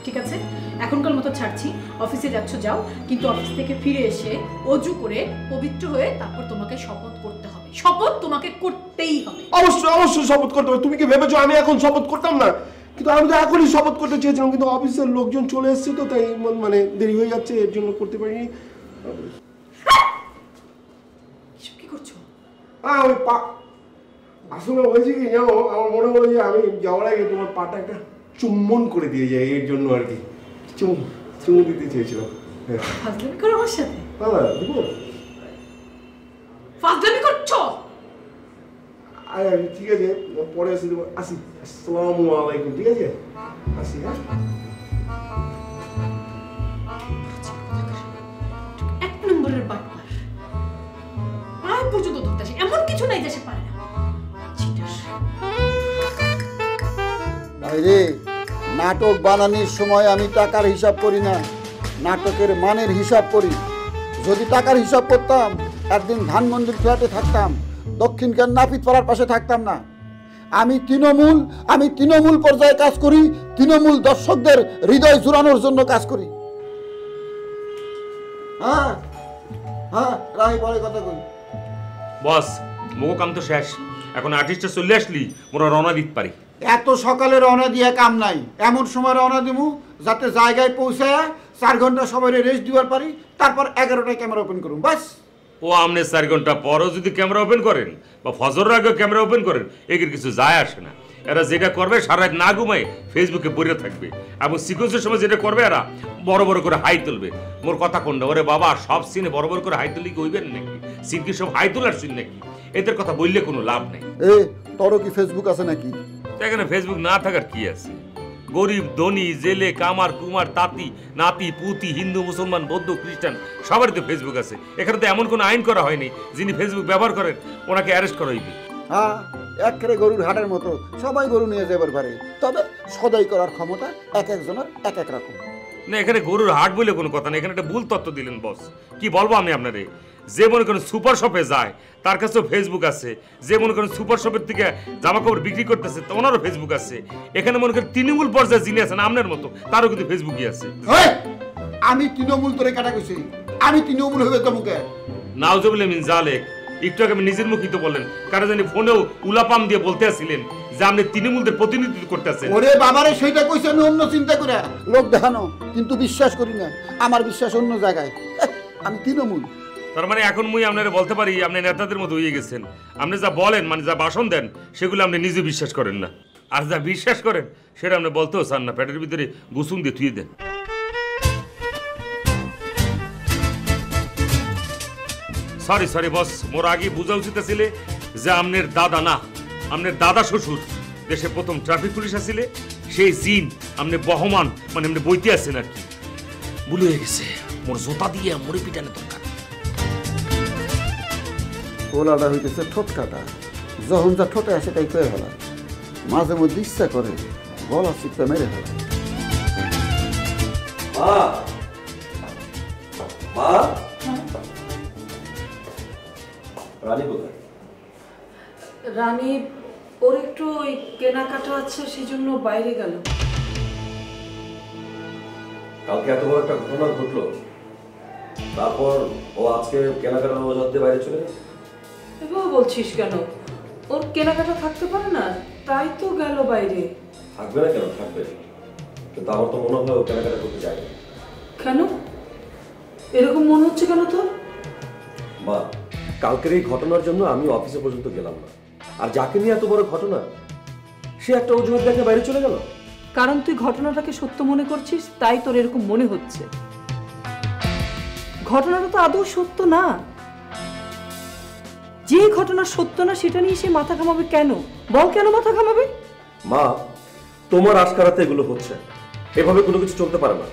ঠিক আছে, এখনকার মতো ছাড়ছি। অফিসে যাচ্ছ যাও, কিন্তু অফিস থেকে ফিরে এসে অজু করে পবিত্র হয়ে তারপর তোমাকে শপথ করতে হবে। শপথ তোমাকে করতেই হবে। অবশ্যই অবশ্যই শপথ করতে হবে। তুমি কি ভেবেছো আমি এখন শপথ করতাম না? কিন্তু আমি তো এখনই শপথ করতে চেয়েছিলাম, কিন্তু অফিসের লোকজন চলে এসেছে তো, তাই মানে দেরি হয়ে যাচ্ছে, এর জন্য করতে পারিনি। কি করছো? ওই পা আসলে হয়েছে কি জানো, আমার মনে হলো যে আমি যাওয়ার আগে তোমার পাটা একটা চুম্বন করে দিয়ে যায়, এর জন্য আর কি চুমু দিতে চেয়েছিলাম। হাজবেন্ড করো আমার সাথে? না দিব। ফাজলামি করছো? ঠিক আছে, পরে আসি। আসি, আসসালামু আলাইকুম। ঠিক আছে, আসি। হ্যাঁ, এক নম্বরের বাটপার, প্রায় পর্যন্ত ধরতে আসে, এমন কিছু নাই যে সে পারে না। ভাইরে, নাটক বানানোর সময় আমি টাকার হিসাব করি না, নাটকের মানের হিসাব করি। যদি টাকার হিসাব করতাম একদিন ধানমন্ডির ফ্ল্যাটে থাকতাম, দক্ষিণখান নাপিত পাড়ার পাশে থাকতাম না। আমি তৃণমূল পর্যায়ে কাজ করি, তৃণমূল দর্শকদের হৃদয় জুড়ানোর জন্য কাজ করি। হ্যাঁ হ্যাঁ, রাহি পরে কথা কই। বস, মোগো কাম তো শেষ, এখন আর্টিস্টে চলে আসলি মোরা রওনা দিতে পারি। এত সকালে রওনা দিয়ে কাম নাই, এমন সময় রওনা দিমু যাতে জায়গায় পৌঁছায় 4 ঘন্টা সবাই রেস্ট দিবার পারি, তারপর 11টায় ক্যামেরা ওপেন করুন, বাস। ও আমনে 4 ঘন্টা পরও যদি ক্যামেরা ওপেন করেন বা ফজরের আগে ক্যামেরা ওপেন করেন, এর কিছু যায় আসে না। এরা যেটা করবে সারা রাত না ঘুমায় ফেসবুকে পড়ে থাকবে, এবং সিকোয়েন্সের সময় যেটা করবে এরা বড় বড় করে হাই তুলবে। মোর কথা কোনটা? ওরে বাবা, সব সিনে বড় বড় করে হাই তুলি কইবেন নাকি? সিন কি সব হাই তোলার সিন নাকি? এদের কথা বললে কোনো লাভ নেই। তোরও কি ফেসবুক আছে নাকি? এখানে ফেসবুক না থাকার কি আছে? গরিব ধনী জেলে কামার কুমার তাঁতি নাতি পুতি হিন্দু মুসলমান বৌদ্ধ খ্রিস্টান সবারই তো ফেসবুক আছে। এখানে তো এমন কোনো আইন করা হয়নি যিনি ফেসবুক ব্যবহার করেন ওনাকে অ্যারেস্ট করা হইবে। হ্যাঁ, একেবারে গরুর হাটের মতো সবাই গরু নিয়ে যাবার পারে, তবে সদাই করার ক্ষমতা এক একজনের এক এক রকম। না, এখানে গরুর হাট বলে কোনো কথা না, এখানে একটা ভুল তথ্য দিলেন বস। কি বলবো আমি আপনারে? যে মনে করেন সুপার শপে যায় তার কাছেও ফেসবুক আছে, যে মনে করেন সুপার শপের থেকে জামা কাপড় বিক্রি করতেছে ওনারও ফেসবুক আছে। এখানে মনে করেন তৃণমূল পর্যায়ে যিনি আছেন আপনার মতো তারও কিন্তু ফেসবুকই আছে। আমি তৃণমূল তোরে কাটা কইছি, আমি তৃণমূল হইবে তো মুখে নাউজুবিল্লাহ মিন জালেক। একটু আগে আমি নিজের মুখই তো বললেন, কারণ জানি ফোনেও উলাপাম দিয়ে বলতে আসছিলেন যে আপনি তৃণমূলদের প্রতিনিধিত্ব করতেছেন। ওরে বাবারে, সেইটা কইছে আমি অন্য চিন্তা করে লোক দেখানো, কিন্তু বিশ্বাস করি না, আমার বিশ্বাস অন্য জায়গায়। আমি তৃণমূল। তার মানে এখন মুই আপনারা বলতে পারি আপনি নেতাদের মতো হয়ে গেছেন। আপনি যা বলেন মানে যা ভাষণ দেন সেগুলো আপনি নিজে বিশ্বাস করেন না, আর যা বিশ্বাস করেন সেটা আপনি বলতেও চান না, পেটের ভিতরে গুসুম দিয়ে থুয়ে দেন। সরি সরি বস, মোর আগে বোঝা উচিত ছিল যে আপনার দাদা না, আপনার দাদা শ্বশুর দেশে প্রথম ট্রাফিক পুলিশ আসলে সেই জিন আপনি বহমান মানে আপনি বইতে আছেন আর কি। ভুল হয়ে গেছে, মোর জোতা দিয়ে মরে পিটানো দরকার। ওলাটা হইতেছে ঠোঁট কাটা, যখন যা ঠোঁটে আসে তাই কয়ে ফেলা, মাঝে মধ্যে ইচ্ছা করে গলা চিপটা মেরে ফেলা। রানী কোথায়? রানী ওর একটু ওই কেনাকাটা আছে, সেই জন্য বাইরে গেল। কালকে এত বড় একটা ঘটনা ঘটলো, তারপর ও আজকে কেনাকাটার মজাতে বাইরে চলে গেল। এভাবে বলছিস কেন? ওর কেনাকাটা থাকতে পারে না, তাই তো গেল বাইরে। থাকবে না কেন? থাকবে, কিন্তু আমার তো মনে হয় ও কেনাকাটা করতে যায় না। কেন এরকম মনে হচ্ছে কেন তোর? মা, কালকের এই ঘটনার জন্য আমি অফিসে পর্যন্ত গেলাম না, আর যাকে নিয়ে এত বড় ঘটনা সে একটা অজুহাত দেখে বাইরে চলে গেল। কারণ তুই ঘটনাটাকে সত্য মনে করছিস, তাই তোর এরকম মনে হচ্ছে। ঘটনাটা তো আদৌ সত্য না। যে ঘটনা সত্য না সেটা নিয়ে সে মাথা ঘামাবে কেন? বল কেন মাথা ঘামাবে? মা, তোমার আশকারাতে এগুলো হচ্ছে, এভাবে কোনো কিছু চলতে পারে না।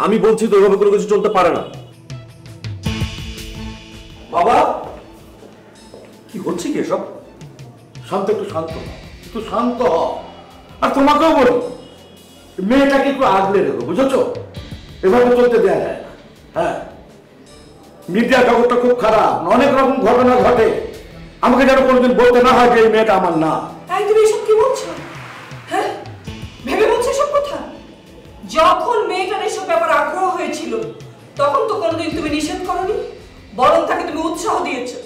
আমি বলছি তো এভাবে কোনো কিছু চলতে পারে না। বাবা, কি হচ্ছে কি এসব? শান্ত, একটু শান্ত, একটু শান্ত হ। আর তোমাকেও বলি, মেয়েটাকে একটু আগলে রেখো, বুঝেছো? এভাবে চলতে দেয়া যায় না। হ্যাঁ, মিডিয়া জগৎটা খুব খারাপ, অনেক রকম ঘটনা ঘটে। আমাকে যেন কোনোদিন বলতে না হয় যে এই মেয়েটা আমার না। তাই তুমি এসব কি বলছো? হ্যাঁ, ভেবে বলছো সব কথা? যখন মেয়েটার এসব ব্যাপারে আগ্রহ হয়েছিল তখন তো কোনোদিন তুমি নিষেধ করোনি, বরং তাকে তুমি উৎসাহ দিয়েছো।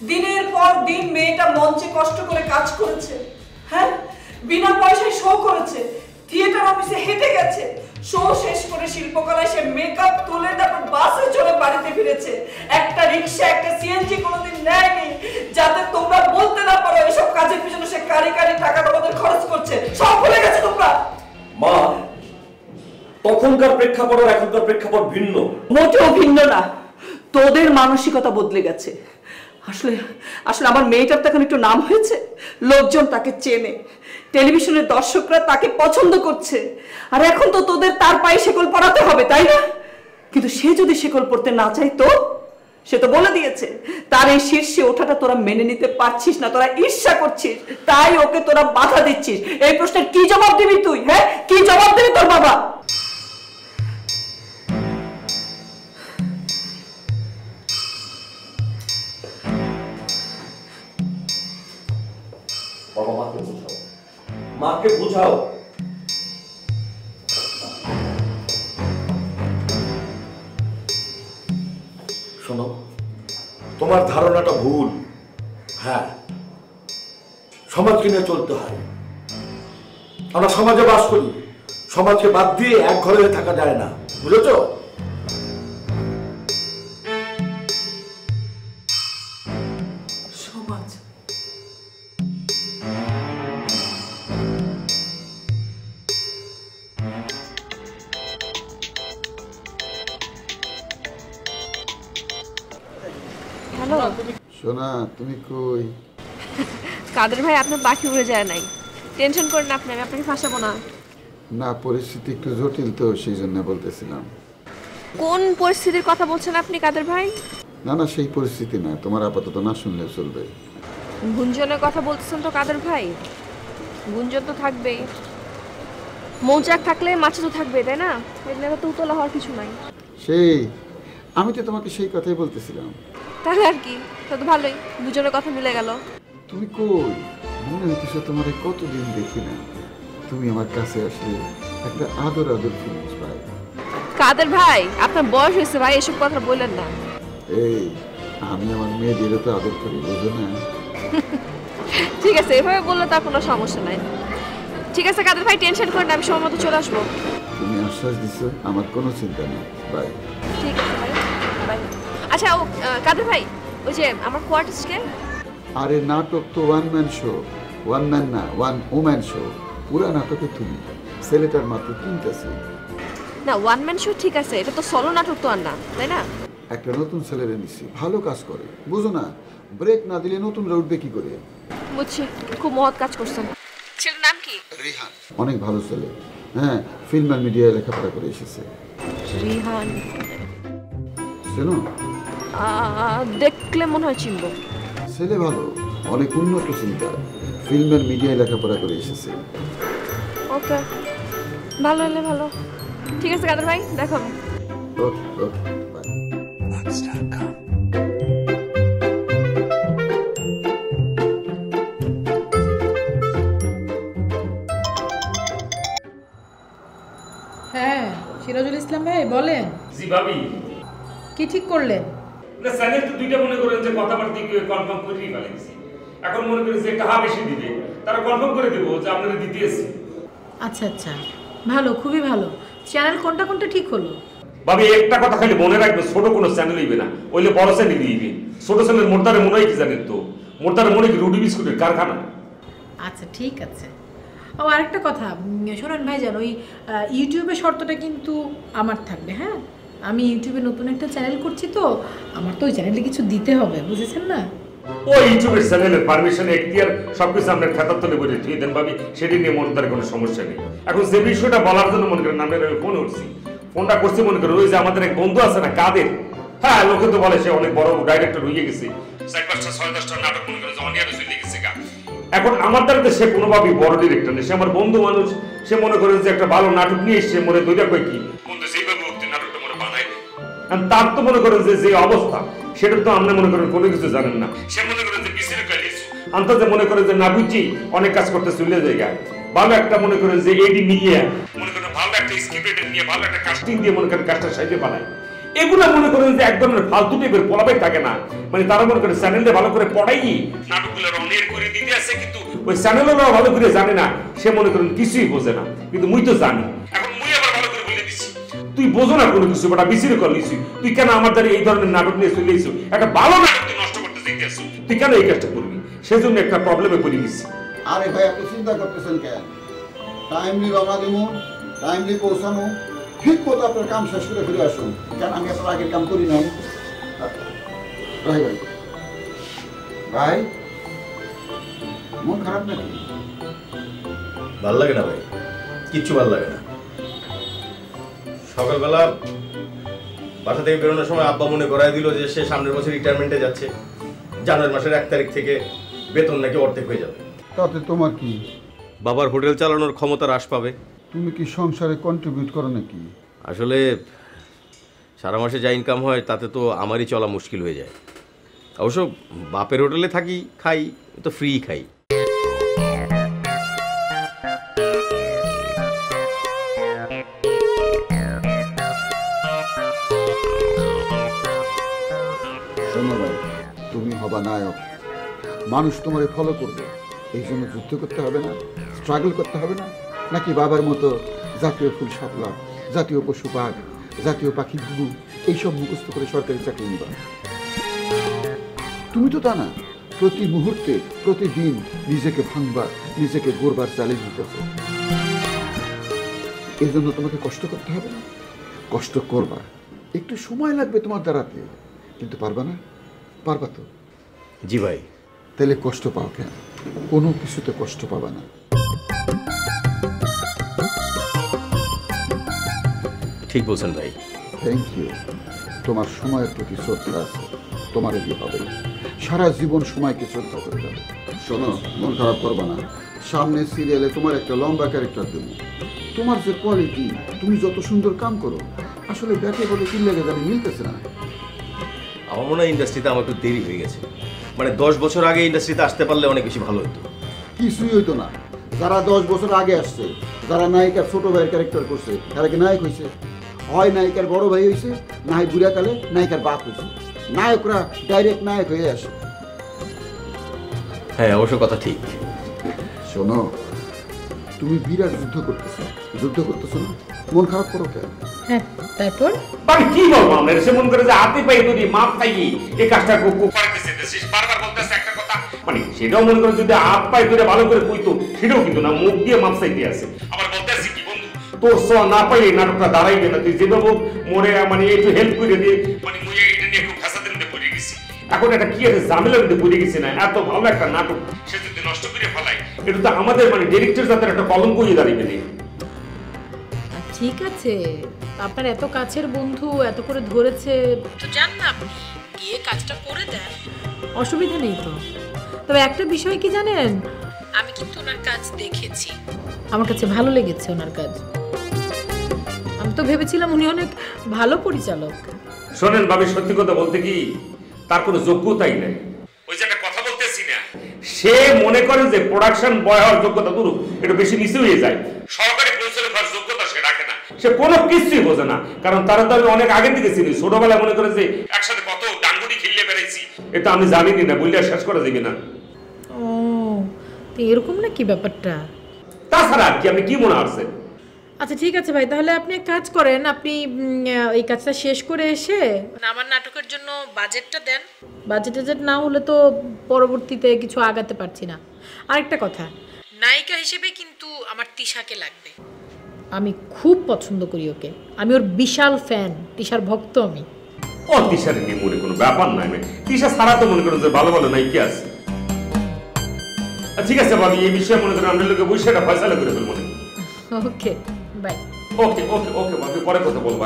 দিনের পর দিন মেয়েটা মঞ্চে কষ্ট করে কাজ করেছে, হ্যাঁ, বিনা পয়সায় শো করেছে, থিয়েটার অফিসে হেঁটে গেছে, শো শেষ করে শিল্পকলায় সে মেকআপ তুলে তারপর বাসে চড়ে বাড়িতে ফিরেছে। একটা রিক্সা, একটা সিএনজি কোনোদিন নেয়নি, যাতে তোমরা বলতে না পারো এসব কাজের পিছনে সে কারি কারি টাকা তোমাদের খরচ করছে। সব ভুলে গেছে তোমরা। মা, তখনকার প্রেক্ষাপট আর এখনকার প্রেক্ষাপট ভিন্ন। মোটেও ভিন্ন না। তোদের মানসিকতা বদলে গেছে। আসলে আসলে আমার মেয়েটার তো এখন একটু নাম হয়েছে, লোকজন তাকে চেনে, টেলিভিশনের দর্শকরা তাকে পছন্দ করছে, আর এখন তো তোদের তার পায়ে শেকল পরাতে হবে, তাই না? কিন্তু সে যদি শেকল পরতে না চাইতো, সে তো বলে দিয়েছে তার এই শীর্ষে ওঠাটা তোরা মেনে নিতে পারছিস না, তোরা ঈর্ষা করছিস, তাই ওকে তোরা বাধা দিচ্ছিস। এই প্রশ্নের কি জবাব দিবি তুই? হ্যাঁ, কি জবাব দিবি তোর বাবা? বাবা মাকে বোঝাও, মাকে বোঝাও। শোনো, তোমার ধারণাটা ভুল। হ্যাঁ, সমাজকে নিয়ে চলতে হয়। আমরা সমাজে বাস করি, সমাজকে বাদ দিয়ে এক ঘরে থাকা যায় না, বুঝেছো? সমাজ হ্যালো সোনা, তুমি কই? কাদের ভাই আপনার পাখি উড়ে যায় নাই, টেনশন করেন না আপনি, আমি আপনাকে ফাঁসাবো না। না, পরিস্থিতি একটু জটিল তো, সেই জন্য বলতেছিলাম। কোন পরিস্থিতির কথা বলছেন আপনি কাদের ভাই? না না, সেই পরিস্থিতি না, তোমার আপাতত না শুনলেও চলবে। গুঞ্জনের কথা বলতেছেন তো কাদের ভাই? গুঞ্জন তো থাকবেই, মৌচাক থাকলে মাছে তো থাকবে, তাই না? এখানে তো উতলা হওয়ার কিছু নাই। সেই আমি তো তোমাকে সেই কথাই বলতেছিলাম। তাহলে আর কি, তা তো ভালোই, দুজনের কথা মিলে গেল। তুমি কই? মনে হইতেছে তোমার কতদিন দেখি না, তুমি আমার কাছে আসলে একটা আদর আদর ফিলিংস পাই। কাদের ভাই আপনার বয়স হয়েছে ভাই, এসব কথা বললেন না। এই আমি আমার মেয়েদেরও তো আদর করি, বুঝো না? ঠিক আছে, এভাবে বললে তার কোনো সমস্যা নাই। ঠিক আছে কাদের ভাই, টেনশন করেন না, আমি সময় মতো চলে আসবো। তুমি আশ্বাস দিছো, আমার কোনো চিন্তা নেই। বাই। ঠিক আছে ভাই, বাই। আচ্ছা ও কাদের ভাই, ওই যে আমার কোয়ার্টার্সকে। আরে নাটক তো one man show, one man না, ওয়ান ওম্যান শো। পুরা নাটকে তুমি, ছেলেটার মাত্র 3টা সিন। না ওয়ান ম্যান শো ঠিক আছে, এটা তো সলো নাটক তো আর না, তাই না? একটা নতুন ছেলেরে নিচ্ছি, ভালো কাজ করে, বুঝো না? ব্রেক না দিলে নতুনরা উঠবে কি করে? বুঝছি, খুব মহৎ কাজ করছেন। ছেলের নাম কি? রিহান। অনেক ভালো ছেলে, হ্যাঁ, ফিল্ম আর মিডিয়ায় লেখাপড়া করে এসেছে। রিহান, শোনো, দেখলে মনে হয় চিনব। ছেলে ভালো, অনেক উন্নত চিন্তা, ফিল্ম আর মিডিয়ায় লেখাপড়া করে এসেছে। ওকে, ভালো হলে ভালো। ঠিক আছে কাদের ভাই, দেখো। ওকে ওকে, বাই। হ্যাঁ, সিরাজুল ইসলাম ভাই বলেন। জি ভাবি। কি ঠিক করলেন? না চ্যানেল তো দুইটা মনে করেন যে কথাবার্তা কনফার্ম করেই ফেলেছি। এখন মনে করেন যে টাকা বেশি দিবে, তারা কনফার্ম করে দেবো যে আপনারা দিতেছি। আচ্ছা আচ্ছা, ভালো, খুবই ভালো। চ্যানেল কোনটা কোনটা ঠিক হলো? ভাবি একটা কথা খালি মনে রাখবে, ছোট কোনো চ্যানেল হইবে না, ওইলে বড় চ্যানেল হইবে। ছোট চ্যানেল মোরতারে মনে হয় কি জানেন তো, মোরতারে মনে কি রুটি বিস্কুটের কারখানা। আচ্ছা ঠিক আছে। ও আরেকটা কথা শোনেন ভাইজান, ওই ইউটিউবের শর্তটা কিন্তু আমার থাকবে। হ্যাঁ, আমি ইউটিউবে নতুন একটা চ্যানেল করছি তো, আমার তো ওই চ্যানেলে কিছু দিতে হবে, বুঝেছেন না? ও ইউটিউবের চ্যানেলের পারমিশন এখতিয়ার সবকিছু আপনার খাতার তলে বলে ঠিক দেন ভাবি, সেটি নিয়ে মনে তার কোনো সমস্যা নেই। এখন যে বিষয়টা বলার জন্য মনে করেন আপনার ফোন উঠছি, ফোনটা করছি মনে করেন ওই যে আমাদের এক বন্ধু আছে না কাদের, হ্যাঁ লোকে তো বলে সে অনেক বড় ডাইরেক্টর হয়ে গেছে, 4-5টা 6-10টা নাটক মনে করেন অনিয়ারে চলে গেছে গা। এখন আমার দ্বারা সে কোনোভাবেই বড় ডিরেক্টর নেই, সে আমার বন্ধু মানুষ, সে মনে করেন যে একটা ভালো নাটক নিয়ে এসছে মনে দুইটা কই কি বন্ধু যেভাবে উঠতে নাটকটা মনে বানায়, তার তো মনে করেন যে অবস্থা সেটা তো আপনি মনে করেন কোনো কিছু জানেন না। সে মনে করেন যে বিসির কালিসু আন্তাজে মনে করেন যে না বুঝছি অনেক কাজ করতে চলে জায়গা, ভালো একটা মনে করেন যে এডি নিয়ে মনে করেন ভালো একটা স্ক্রিপ্ট নিয়ে ভালো একটা কাস্টিং দিয়ে মনে করেন কাজটা সাইজে বানায়। এগুলো মনে করেন যে একদম ফালতু টাইপের পড়াবাই থাকে না, মানে তারা মনে করেন চ্যানেলে ভালো করে পড়াই নাটকগুলো অনেক করে দিতে আছে, কিন্তু ওই চ্যানেলও ভালো করে জানে না, সে মনে করেন কিছুই বোঝে না, কিন্তু মুই তো জানি। এখন মুই আবার ভালো করে বলে দিচ্ছি, তুই বোঝো না কোনো কিছু, বাটা বিসির কল নিছি, তুই কেন আমার দ্বারা এই ধরনের নাটক নিয়ে চলে এসো, একটা ভালো নাটক তুই নষ্ট করতে চাইতে আসো, তুই কেন এই কাজটা করবি? সেজন্য একটা প্রবলেমে পড়ে গেছি। আরে ভাই আপনি চিন্তা করতেছেন কেন? টাইমলি রওনা দিমু, টাইমলি পৌঁছামু, ঠিক মতো আপনার কাম শেষ করে ফিরে আসুন। কেন আমি আপনার আগের কাম করি নাই? ভাই ভাই ভাই, মন খারাপ নাকি? ভাল লাগে না ভাই, কিচ্ছু ভাল লাগে না। সকালবেলা বাসা থেকে বেরোনোর সময় আব্বা মনে করায় দিল যে সে সামনের বছর রিটায়ারমেন্টে যাচ্ছে, জানুয়ারি মাসের 1 তারিখ থেকে বেতন নাকি অর্ধেক হয়ে যাবে। তাতে তোমার কি? বাবার হোটেল চালানোর ক্ষমতা হ্রাস পাবে। তুমি কি সংসারে কন্ট্রিবিউট করো নাকি? আসলে সারা মাসে যা ইনকাম হয় তাতে তো আমারই চলা মুশকিল হয়ে যায়। অবশ্য বাপের হোটেলে থাকি, খাই তো ফ্রি খাই। শোনো ভাই, তুমি হবা নায়ক, মানুষ তোমারে ফলো করবে, এই জন্য যুদ্ধ করতে হবে না, স্ট্রাগল করতে হবে না, নাকি বাবার মতো জাতীয় ফুল শাপলা, জাতীয় পশু বাঘ, জাতীয় পাখি ঘুঘু এইসব মুখস্থ করে সরকারি চাকরি নিবা? তুমি তো তা না, প্রতি মুহূর্তে প্রতিদিন নিজেকে ভাঙবা, নিজেকে গড়বার চ্যালেঞ্জ দিতেছে। এই জন্য তোমাকে কষ্ট করতে হবে না, কষ্ট করবা, একটু সময় লাগবে তোমার দাঁড়াতে, কিন্তু পারবা না? পারবা তো? জি ভাই। তাহলে কষ্ট পাও কেন? কোনো কিছুতে কষ্ট পাবা না। ঠিক বলছেন ভাই। Thank you. তোমার সময়ের প্রতি শ্রদ্ধা আছে, তোমার এগিয়ে হবে, সারা জীবন সময়কে শ্রদ্ধা করে যাবে। শোনো, মন খারাপ করবা না, সামনে সিরিয়ালে তোমার একটা লম্বা ক্যারেক্টার দেবো। তোমার যে কোয়ালিটি, তুমি যত সুন্দর কাম করো, আসলে ব্যাকে বলে কি লেগে জানি মিলতেছে না। আমার মনে হয় ইন্ডাস্ট্রিতে আমার একটু দেরি হয়ে গেছে, মানে 10 বছর আগে ইন্ডাস্ট্রিতে আসতে পারলে অনেক বেশি ভালো হতো। কিছুই হইতো না। যারা 10 বছর আগে আসছে, যারা নায়িকার ছোট ভাইয়ের ক্যারেক্টার করছে, তারা কি নায়ক হয়েছে? হয় নায়িকার বড় ভাই হয়েছে, না হয় বুড়াকালে নায়িকার বাপ হয়েছে। নায়করা ডাইরেক্ট নায়ক হয়ে আসে। হ্যাঁ, অবশ্য কথা ঠিক। শোনো, তুমি বিরাট যুদ্ধ করতেছো না, মন খারাপ করো কেন? হ্যাঁ, তারপর আমি কি বলবো, আমরা এসে মন করে যে হাতে পাই যদি মাপ পাই এই কাজটা করাইতেছে, বারবার বলতেছে একটা কথা, মানে সেটাও মনে করে যদি হাত পাই ধরে ভালো করে কইতো, সেটাও কিন্তু না, মুখ দিয়ে মাপ চাইতে আছে। আবার বলতেছি কি বন্ধু, তোর স না পাইলে নাটকটা দাঁড়াইবে না, তুই যেভাবে মোরে মানে একটু হেল্প করে দিয়ে, মানে মুই এটা নিয়ে খুব ফ্যাসাদের মধ্যে পড়ে গেছি। এখন এটা কি আছে, ঝামেলার মধ্যে পড়ে গেছি না, এত ভালো একটা নাটক সে যদি নষ্ট করে ফেলায়, এটা তো আমাদের মানে ডিরেক্টর জাতের একটা কলঙ্ক হয়ে দাঁড়িয়ে নেই। ঠিক আছে, আপনার এত কাছের বন্ধু এত করে ধরেছে তো যান না, আপনি গিয়ে কাজটা করে দেন, অসুবিধা নেই তো। তবে একটা বিষয় কি জানেন, আমি কিন্তু ওনার কাজ দেখেছি, আমার কাছে ভালো লেগেছে ওনার কাজ। আমি তো ভেবেছিলাম উনি অনেক ভালো পরিচালক। শোনেন ভাবি, সত্যি কথা বলতে কি তার কোনো যোগ্যতাই নাই। ওই যে একটা কথা বলতেছি না, সে মনে করে যে প্রোডাকশন বয় হওয়ার যোগ্যতা দূর একটু বেশি নিচে হয়ে যায়, সরকারি পরিচালক হওয়ার যোগ্যতা সে রাখে না, সে কোনো কিছুই বোঝে না। কারণ তারা তো আমি অনেক আগে থেকে চিনি, ছোটবেলায় মনে করে যে একসাথে কত ডাঙ্গুড়ি খেললে বেড়াইছি, এটা আমি জানিনি না, বললে শেষ করা যাবে না। ও, তো এরকম না কি ব্যাপারটা? তাছাড়া কি আপনি কি মনে হচ্ছে? আচ্ছা ঠিক আছে ভাই, তাহলে আপনি এক কাজ করেন, আপনি এই কাজটা শেষ করে এসে আমার নাটকের জন্য বাজেটটা দেন। বাজেট না হলে তো পরবর্তীতে কিছু আগাতে পারছি না। আরেকটা কথা, নায়িকা হিসেবে কিন্তু আমার তিশাকে লাগবে, আমি খুব পছন্দ করি ওকে, আমি ওর বিশাল ফ্যান, তিশার ভক্ত আমি। ও তিশার নিয়ে মনে কোনো ব্যাপার নাই, তিশা ছাড়া তো মনে করো যে ভালো ভালো নায়িকা আছে। ঠিক আছে ভাবি, এই বিষয়ে মনে করেন আমরা লোকে বসে এটা ফয়সালা করে ফেলবো। Okay bye. ওকে ওকে ওকে ভাবি, পরে কথা বলবো।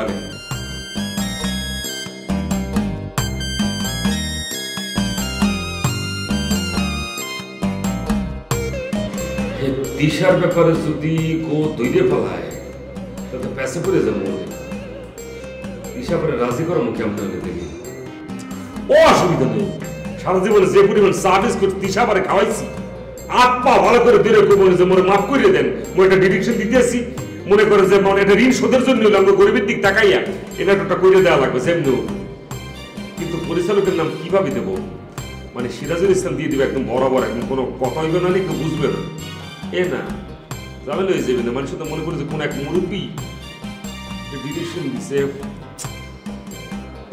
দিশার ব্যাপারে যদি কো তৈরি ফেলায় তাহলে পেছে পড়ে যাবো। দিশা করে রাজি করো মুখে আমরা দেখি, ও অসুবিধা নেই। সারা জীবনে যে পরিমাণ সার্ভিস করছি দিশা পারে খাওয়াইছি, আপা ভালো করে দিয়ে রেখে বলে যে মোরে মাফ করিয়ে দেন, মই একটা ডিরেকশন দিতেছি, মনে করে যে মানে এটা ঋণ শোধের জন্য আমরা গরিবের দিক তাকাইয়া এই নাটকটা করে দেওয়া লাগবে সেমনি। কিন্তু পরিচালকের নাম কিভাবে দেবো, মানে সিরাজুল ইসলাম দিয়ে দিবে একদম বরাবর, একদম কোনো কথা হইবে না, কেউ বুঝবে না, এ না ঝামেলা হয়ে যাবে না। মানুষ তো মনে করে যে কোন এক মুরব্বী ডিরেকশন দিছে।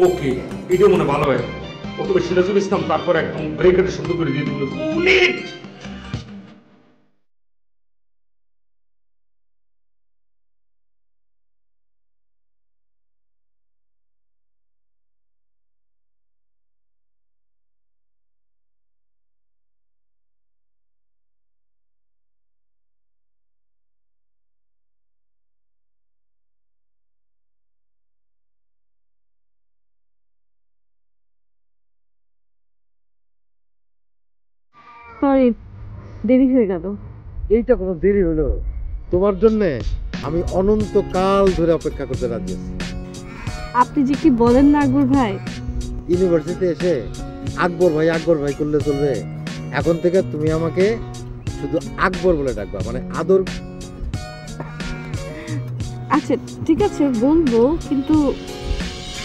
ওকে, এটা মনে ভালো হয়, প্রথমে সিরাজুল ইসলাম, তারপর একদম ব্রেকেটে সুন্দর করে দিয়ে দিল। দেরি হয়ে গেল। এইটা কোনো দেরি হলো? তোমার জন্যে আমি অনন্তকাল ধরে অপেক্ষা করতে রাজি আছি। আপনি যে কি বলেন না আকবর ভাই। ইউনিভার্সিটিতে এসে আকবর ভাই করলে চলবে? এখন থেকে তুমি আমাকে শুধু আকবর বলে ডাকবা, মানে আদর। আচ্ছা ঠিক আছে বলবো, কিন্তু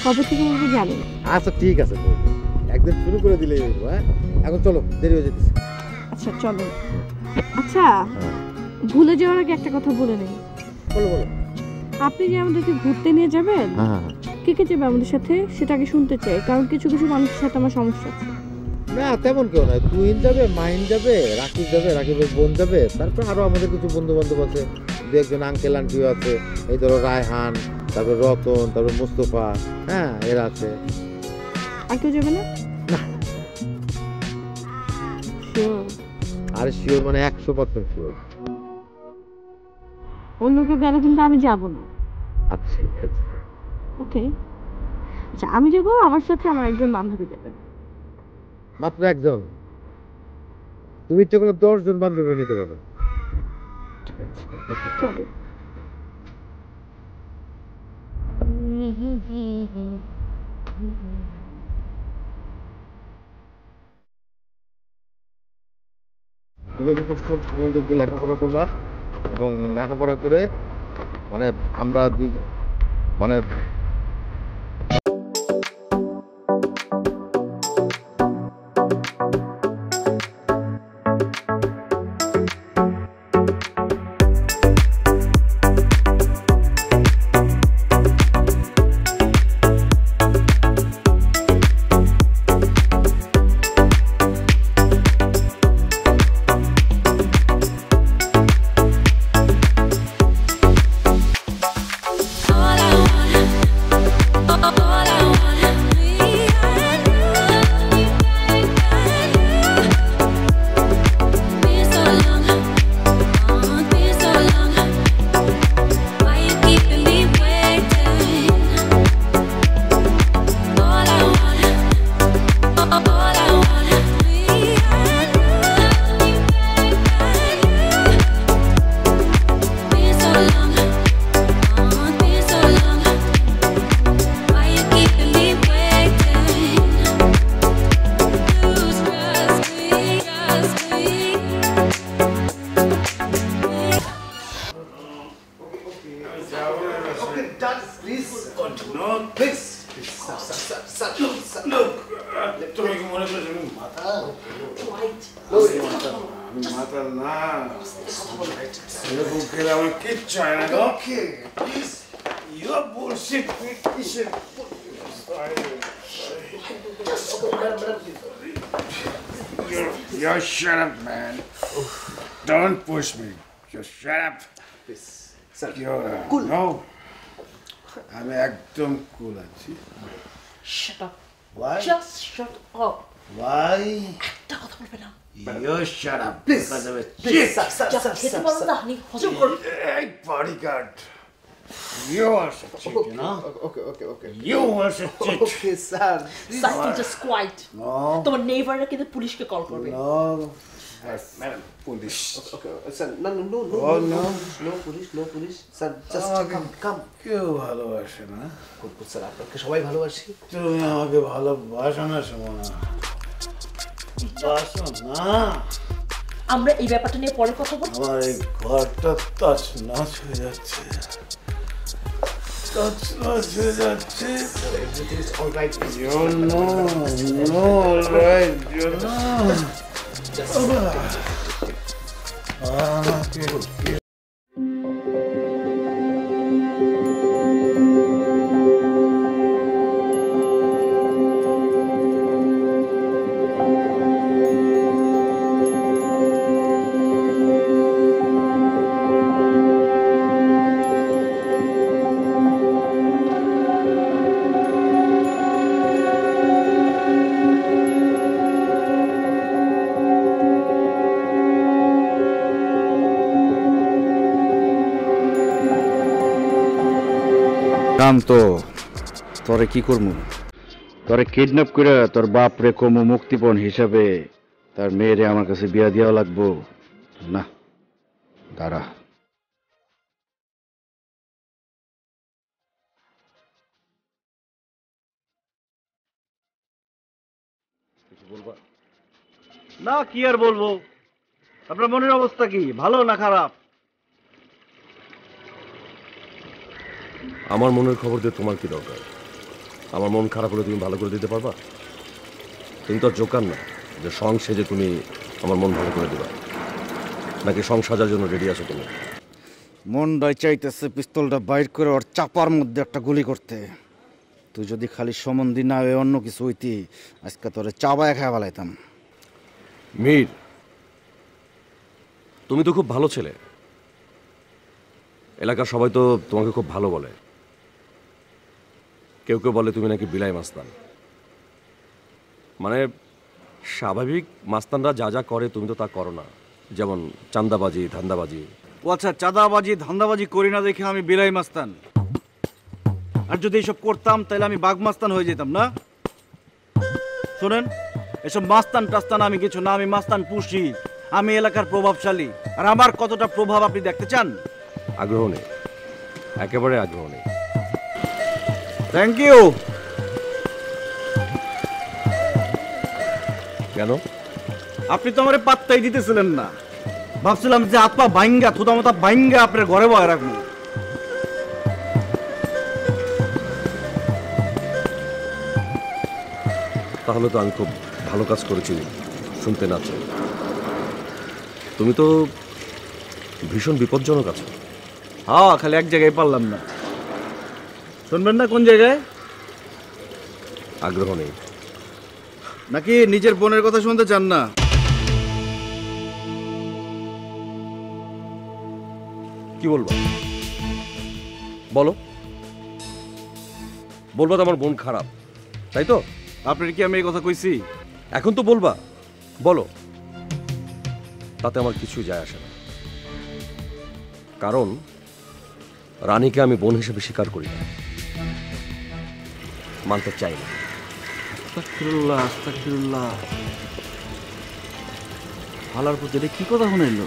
কবে থেকে বলবো জানেন? আচ্ছা ঠিক আছে, বলবো। একদিন শুরু করে দিলেই হইব। হ্যাঁ, এখন চলো, দেরি হয়ে যেতেছে। আচ্ছা চলো। আচ্ছা ভুলে যাওয়ার আগে একটা কথা বলে নেই। বলো বলো। আপনি যে আমাদেরকে ঘুরতে নিয়ে যাবেন, কে কে যাবে আমাদের সাথে সেটা আগে শুনতে চাই, কারণ কিছু কিছু মানুষের সাথে আমার সমস্যা আছে। না তেমন কেউ নয়, তুহিন যাবে, মাহিন যাবে, রাকিব যাবে, রাকিবের বোন যাবে, তারপর আরো আমাদের কিছু বন্ধু বান্ধব আছে, দু একজন আঙ্কেল আন্টিও আছে, এই ধরো রায়হান, তারপর রতন, তারপর মুস্তফা, হ্যাঁ এরা আছে। আর কেউ যাবে না? আর শিওর মানে 100% শিওর। অন্য কেউ গেলে কিন্তু আমি যাবো না। আচ্ছা ঠিক আছে, ওকে। আচ্ছা আমি যাবো, আমার সাথে আমার একজন বান্ধবী যাবেন। মাত্র একজন? তুমি ইচ্ছে করে 10 জন বান্ধবী নিতে পারো। তুমি লেখাপড়া করবা এবং লেখাপড়া করে মানে আমরা মানে Yo, shut up, man. Don't push me. Just shut up. Cool. No. I'm একদম cool আছি. Shut up. Why? Just shut up. Why? একটা কথা বলবে না। You shut up. Please. Please. খেতে পারো না, হানি হজম করো। Hey, bodyguard. You are such a chick, you know? Okay. You are such a chick. Okay, sir. Sir, just quiet. No. তোমার নেইবাররা কিন্তু পুলিশকে কল করবে। No. Madam, police. Okay, sir. No. Oh, no. No police. Sir, just come. কেউ ভালোবাসে না? Good, sir. আপনাকে সবাই ভালোবাসি। তুমি আমাকে ভালোবাসো না সোমনা? বাসো না? আমরা এই ব্যাপারটা নিয়ে পরে কথা বলবো। আমার এই ঘরটা তছনছ হয়ে যাচ্ছে। তছনছ হয়ে যাচ্ছে। Everything is all right. You know, all right, you know. কাম তো তোরে কি করবো, তোরে কিডন্যাপ করে তোর বাপ রে কমু মুক্তিপণ হিসাবে তার মেয়েরে আমার কাছে বিয়া দেওয়া লাগবো। না, দাঁড়া। না, কি আর বলবো। আপনার মনের অবস্থা কি, ভালো না খারাপ? আমার মনের খবর দিয়ে তোমার কি দরকার? আমার মন খারাপ হলে তুমি ভালো করে দিতে পারবা? তুমি তো আর জোকার না যে সং সেজে তুমি আমার মন ভালো করে দিবা। নাকি সং সাজার জন্য রেডি আছো তুমি? মনটাই চাইতেছে পিস্তলটা বাইর করে ওর চাপার মধ্যে একটা গুলি করতে। তুই যদি খালি সম্বন্ধী না হয়ে অন্য কিছু হইতি, আজকে তোরে চাবায় খায় ফেলাইতাম। মীর, তুমি তো খুব ভালো ছেলে। এলাকার সবাই তো তোমাকে খুব ভালো বলে। কেউ কেউ বলে তুমি নাকি বিলাই মাস্তান। মানে স্বাভাবিক মাস্তানরা যা যা করে তুমি তো তা করো না, যেমন চাঁদাবাজি, ধান্দাবাজি। ও আচ্ছা, চাঁদাবাজি ধান্দাবাজি করি না দেখে আমি বিলাই মাস্তান? আর যদি এসব করতাম তাহলে আমি বাঘ মাস্তান হয়ে যেতাম না? শোনেন, এসব মাস্তান টাস্তান আমি কিছু না। আমি মাস্তান পুষি। আমি এলাকার প্রভাবশালী। আর আমার কতটা প্রভাব আপনি দেখতে চান? আগ্রহ নেই, একেবারে আগ্রহ নেই। Thank you. কেন? আপনি তো আমার পাত্তাই দিতেছিলেন না। ভাবছিলাম যে হাত পা ভাঙ্গা, থুতা মতা ভাঙ্গা আপনার ঘরে বয়ে রাখবো। তাহলে তো আমি খুব ভালো কাজ করেছি শুনতে না চাই। তুমি তো ভীষণ বিপজ্জনক আছো। হ্যাঁ, খালি এক জায়গায় পারলাম না। শুনবেন না কোন জায়গায়? আগ্রহ নেই নাকি নিজের বোনের কথা শুনতে চান না? কি বলবো? বলো। বলবো তো আমার বোন খারাপ, তাই তো? আপনার কি আমি এই কথা কইছি? এখন তো বলবা, বলো। তাতে আমার কিছু যায় আসে না, কারণ রানীকে আমি বোন হিসেবে স্বীকার করি না, মানতে চাই না। আস্তাগফিরুল্লাহ, আস্তাগফিরুল্লাহ। হালার পুত, এটা কি কথা শুনাইল?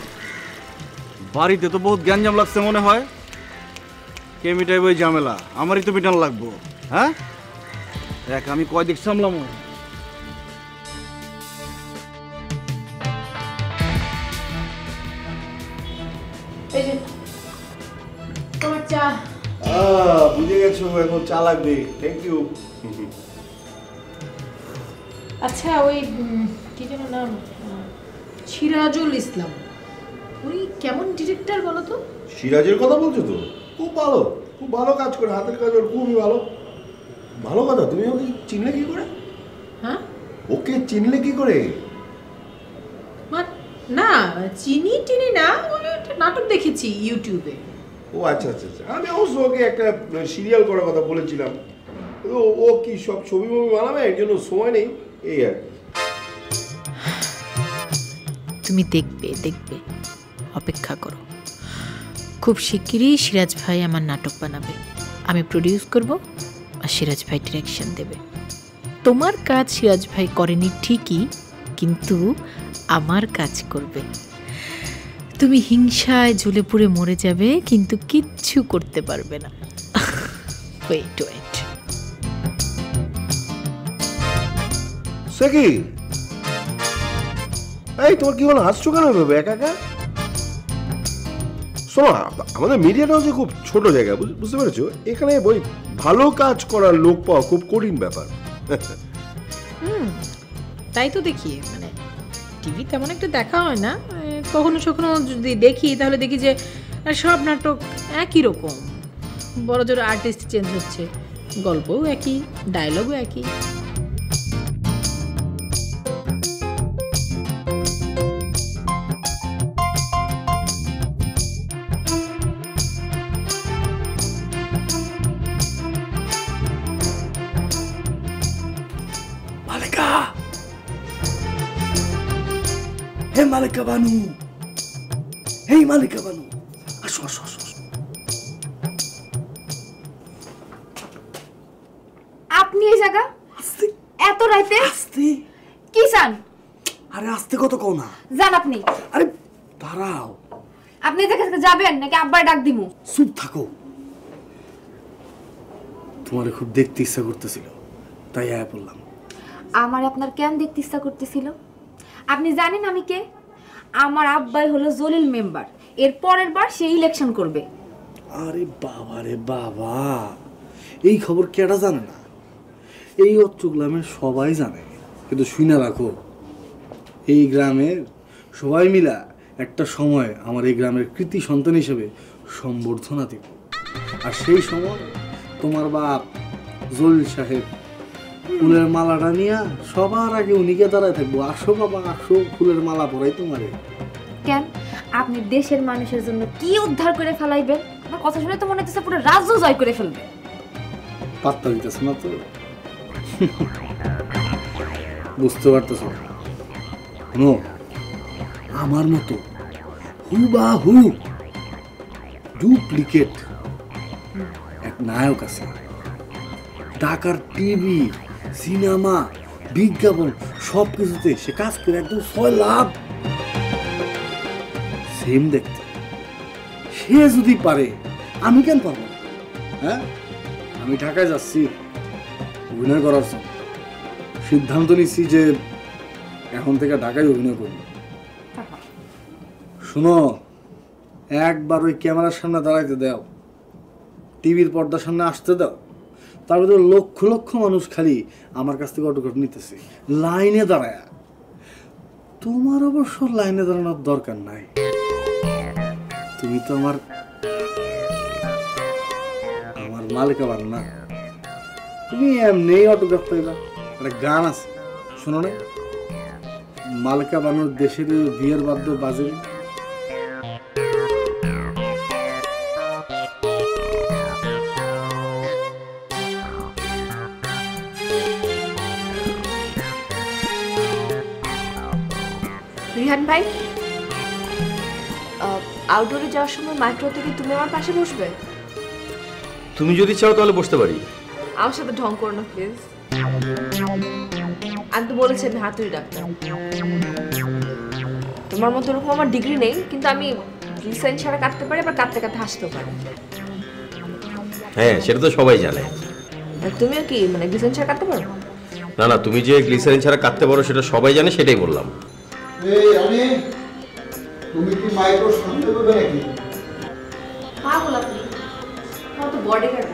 বাড়িতে তো বহুত গ্যাঞ্জাম লাগছে মনে হয়। কে মিটাইব ওই ঝামেলা? আমারই তো মিটান লাগবো। হ্যাঁ, দেখ আমি কয় দিক সামলাম। এই যে তোমার চা। বুঝে গেছো, এখন চা লাগবে। Thank you. আচ্ছা, ওই কি যেন নাম, সিরাজুল ইসলাম, উনি কেমন ডিরেক্টর বলো তো? সিরাজের কথা বলছো তো? খুব ভালো, খুব ভালো কাজ করে, হাতের কাজ ওর খুবই ভালো। ভালো কথা। তুমি ওকে চিনলে কি করে? হ্যাঁ, ওকে চিনলে কি করে? না চিনি না, ওই একটা নাটক দেখেছি ইউটিউবে। ও আচ্ছা আচ্ছা আচ্ছা। আমি অবশ্য ওকে একটা সিরিয়াল করার কথা বলেছিলাম, ও কি সব ছবি বানাবে, এর জন্য সময় নেই, এই আর। তুমি দেখবে, অপেক্ষা করো। খুব শিগগিরই সিরাজ ভাই আমার নাটক বানাবে, আমি প্রডিউস করব, আর সিরাজ ভাই ডিরেকশন দেবে। তোমার কাজ সিরাজ ভাই করেনি ঠিকই, কিন্তু আমার কাজ করবে। তুমি হিংসায় জ্বলে পুড়ে মরে যাবে, কিন্তু কিচ্ছু করতে পারবে না। ওয়েট। সে কি? এই তোমার কি হলো, হাসছো কেন ভেবে একা একা? শোনো, আমাদের মিডিয়াটাও যে খুব ছোট জায়গা, বুঝতে পেরেছো? এখানে বই ভালো কাজ করার লোক পাওয়া খুব কঠিন ব্যাপার। তাই তো দেখি, মানে টিভি তেমন একটা দেখা হয় না, কখনো যদি দেখি তাহলে দেখি যে সব নাটক একই রকম, বড় জোর আর্টিস্ট চেঞ্জ হচ্ছে, গল্পও একই, ডায়লগও একই। মালিকা বানু, এই মালিকা বানু, আসো আসো আসো। আপনি এই জায়গা এত রাইতে? আস্তে। কি চান? আরে আস্তে কত কও না। যান আপনি। আরে দাঁড়াও। আপনি এদের কাছে যাবেন নাকি আব্বার ডাক দিমু? চুপ থাকো। তোমারে খুব দেখতে ইচ্ছা করতেছিল, তাই আয়া বললাম। আমার আপনার কেন দেখতে ইচ্ছা করতেছিল? আপনি জানেন আমি কে? আমার আব্বাই হলো জলিল মেম্বার, এর পরের বার সে ইলেকশন করবে। আরে বাবা রে বাবা, এই খবর কেডা জানে না? এই অত্র গ্রামের সবাই জানে, কিন্তু শুনে রাখো, এই গ্রামের সবাই মিলা একটা সময় আমার এই গ্রামের কৃতি সন্তান হিসেবে সম্বর্ধনা দিব। আর সেই সময় তোমার বাপ জলিল সাহেব ফুলের মালাটা নিয়ে সবার আগে উনিকে দাঁড়ায় থাকবো, আসো বাবা আসো, ফুলের মালা পরাই তোমারে। কেন আপনি দেশের মানুষের জন্য কি উদ্ধার করে ফেলাইবেন? আপনার কথা শুনে তো মনে হচ্ছে পুরো রাজ্য জয় করে ফেলবে। পাত্তা দিতেছ না তো, বুঝতে পারতেছ না? আমার মতো হুবাহু ডুপ্লিকেট এক নায়ক আছে, ঢাকার টিভি, সিনেমা, বিজ্ঞাপন সব কিছুতে সে কাজ করে একদম 6 লাভ। সেম দেখতে সে যদি পারে, আমি কেন পারবো? হ্যাঁ, আমি ঢাকায় যাচ্ছি অভিনয় করার জন্য। সিদ্ধান্ত নিচ্ছি যে এখন থেকে ঢাকায় অভিনয় করব। শুনো, একবার ওই ক্যামেরার সামনে দাঁড়াইতে দাও, টিভির পর্দার সামনে আসতে দাও, তারপরে লক্ষ লক্ষ মানুষ খালি আমার কাছ থেকে অটোগ্রাফ নিতেছে লাইনে দাঁড়ায়। তোমার অবশ্য লাইনে দাঁড়ানোর দরকার নাই, তুমি তো আমার মালিকা বান না, তুমি এমনি অটোগ্রাফ পাইবা। একটা গান আছে শোনো না, মালিকা বানুর দেশের বিয়ের বাদ্য বাজে। রিহান ভাই, আউটডোরে যাওয়ার সময় মাইক্রোতে কি তুমি আমার পাশে বসবে? তুমি যদি চাও তাহলে বসতে পারি। আমার সাথে ঢং করো না প্লিজ। আমি তো বলেছি আমি হাতুড়ি ডাক্তার। তোমার মতো এরকম আমার ডিগ্রি নেই, কিন্তু আমি গ্লিসারিন ছাড়া কাটতে পারি, আবার কাটতে কাটতে হাসতেও পারি। হ্যাঁ, সেটা তো সবাই জানে। তুমিও কি মানে গ্লিসারিন ছাড়া কাটতে পারো? না না, তুমি যে গ্লিসারিন ছাড়া কাটতে পারো সেটা সবাই জানে, সেটাই বললাম। এই আমি, তুমি কি মাইক্রো সামনে দেবে নাকি? পাগল আপনি, আমার তো বডি গার্ড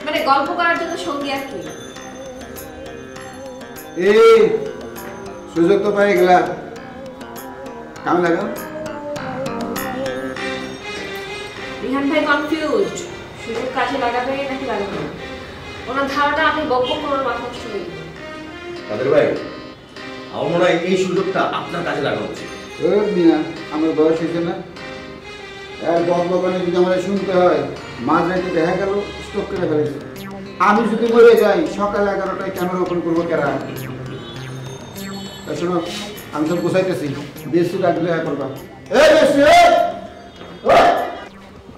মানে গল্প করার জন্য সঙ্গী আর কি। এই সুযোগ তো পাই গেলা, কাম লাগাও। রিহান ভাই কনফিউজড, সুযোগ কাজে লাগাবে নাকি লাগাবে না। ওনার ধারণা আমি বকবক করে মাথা নষ্ট করে দিই। কাদের ভাই, আমার মনে হয় এই সুযোগটা আপনার কাজে লাগানো উচিত। আমার বয়স হয়েছে না, আর বকবকানি যদি আমার শুনতে হয়, মাঝ রাতে দেখা গেল স্টক করে ফেলেছে। আমি যদি মরে যাই সকাল 11টায় ক্যামেরা ওপেন করবো কেরা? শোনো, আমি সব গোছাইতেছি, বেশি ডাকলে দেখা করবা।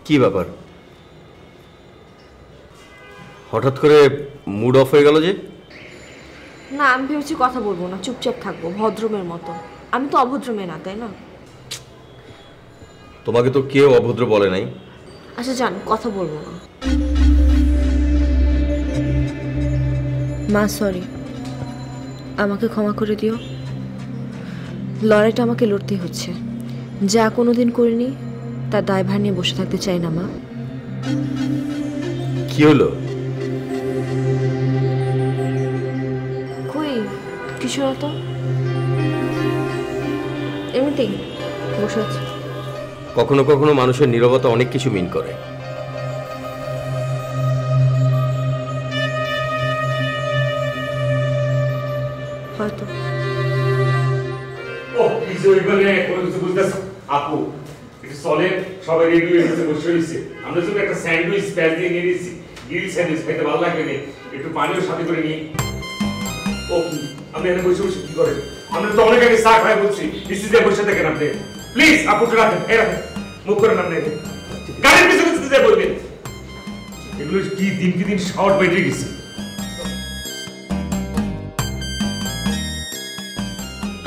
কি ব্যাপার, হঠাৎ করে মুড অফ হয়ে গেল যে? না, আমি ভেবেছি কথা বলবো না, চুপচাপ থাকবো ভদ্রমের মতো। আমি তো অভদ্র মেয়ে না, তাই না? তোমাকে তো কেউ অভদ্র বলে নাই। আচ্ছা জান, কথা বলবো না। মা সরি, আমাকে ক্ষমা করে দিও। লড়াইটা আমাকে লড়তেই হচ্ছে, যা কোনোদিন করিনি তার দায়ভার নিয়ে বসে থাকতে চাই না মা। কি হলো? কই কিছু না তো, এমনিতেই বসে আছি। কখনো কখনো মানুষের নীরবতা অনেক কিছু মিন করে। হয়তো আপু একটু চলে, সবাই রেডি হয়ে গেছে, বসে হয়েছে। আমরা যদি একটা স্যান্ডউইচ প্যান দিয়ে নিয়ে দিচ্ছি, গ্রিল স্যান্ডউইচ খেতে ভালো লাগবে না, একটু পানিও সাথে করে নিই। ও কি আপনি এখানে বসে বসে কি করেন? আমরা তো অনেক আগে চা খাই বলছি, নিশ্চিত বসে থাকেন আপনি। প্লিজ আপুকে রাখেন, এই রাখেন, মুখ করেন আপনি, গাড়ির পিছনে পিছনে বলবেন। এগুলো কি দিন কি দিন শর্ট বেড়ে গেছে।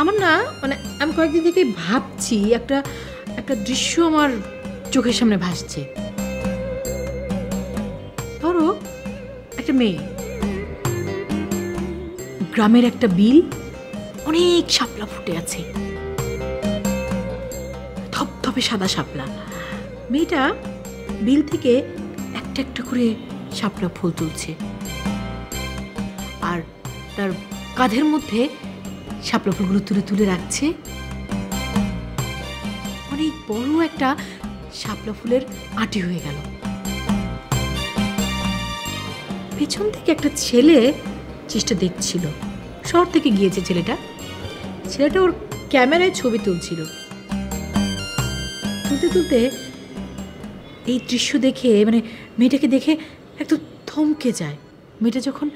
আমার না মানে আমি কয়েকদিন থেকে ভাবছি, একটা একটা দৃশ্য আমার চোখের সামনে ভাসছে। ধরো একটা মেয়ে, গ্রামের একটা বিল, অনেক শাপলা ফুটে আছে, ধপধপে সাদা শাপলা। মেয়েটা বিল থেকে একটা একটা করে শাপলা ফুল তুলছে, আর তার কাঁধের মধ্যে শাপলা ফুলগুলো তুলে তুলে রাখছে। অনেক বড় একটা শাপলা ফুলের আটি হয়ে গেল। পেছন থেকে একটা ছেলে চেষ্টা দেখছিল, শহর থেকে গিয়েছে ছেলেটা ওর ক্যামেরায় ছবি তুলছিল। তুলতে তুলতে এই দৃশ্য দেখে, মানে মেয়েটাকে দেখে একদম থমকে যায়। মেয়েটা যখন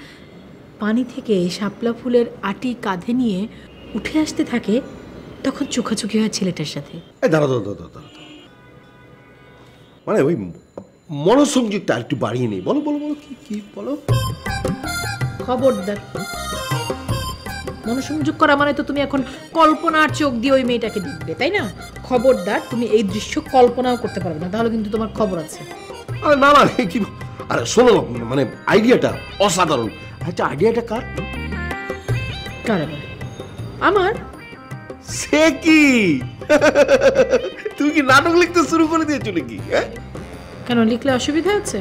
পানি থেকে শাপলা ফুলের আটি কাঁধে নিয়ে উঠে আসতে থাকে, তখন চোখাচোখি হয় ছেলেটার সাথে। দাঁড়া, মানে ওই মনোসংযোগটা একটু বাড়িয়ে নেই। বলো বলো বলো, কি বলো। খবরদার, মনোসংযোগ করা মানে তো তুমি এখন কল্পনার চোখ দিয়ে ওই মেয়েটাকে দেখবে, তাই না? খবরদার, তুমি এই দৃশ্য কল্পনাও করতে পারবে না, তাহলে কিন্তু তোমার খবর আছে। আরে না না, কি আরে শোনো, মানে আইডিয়াটা অসাধারণ। আচ্ছা, আইডিয়াটা কার? আমার। সে কি তুমি কি নাটক লিখতে শুরু করে দিয়েছো নাকি? কেন, লিখলে অসুবিধা আছে?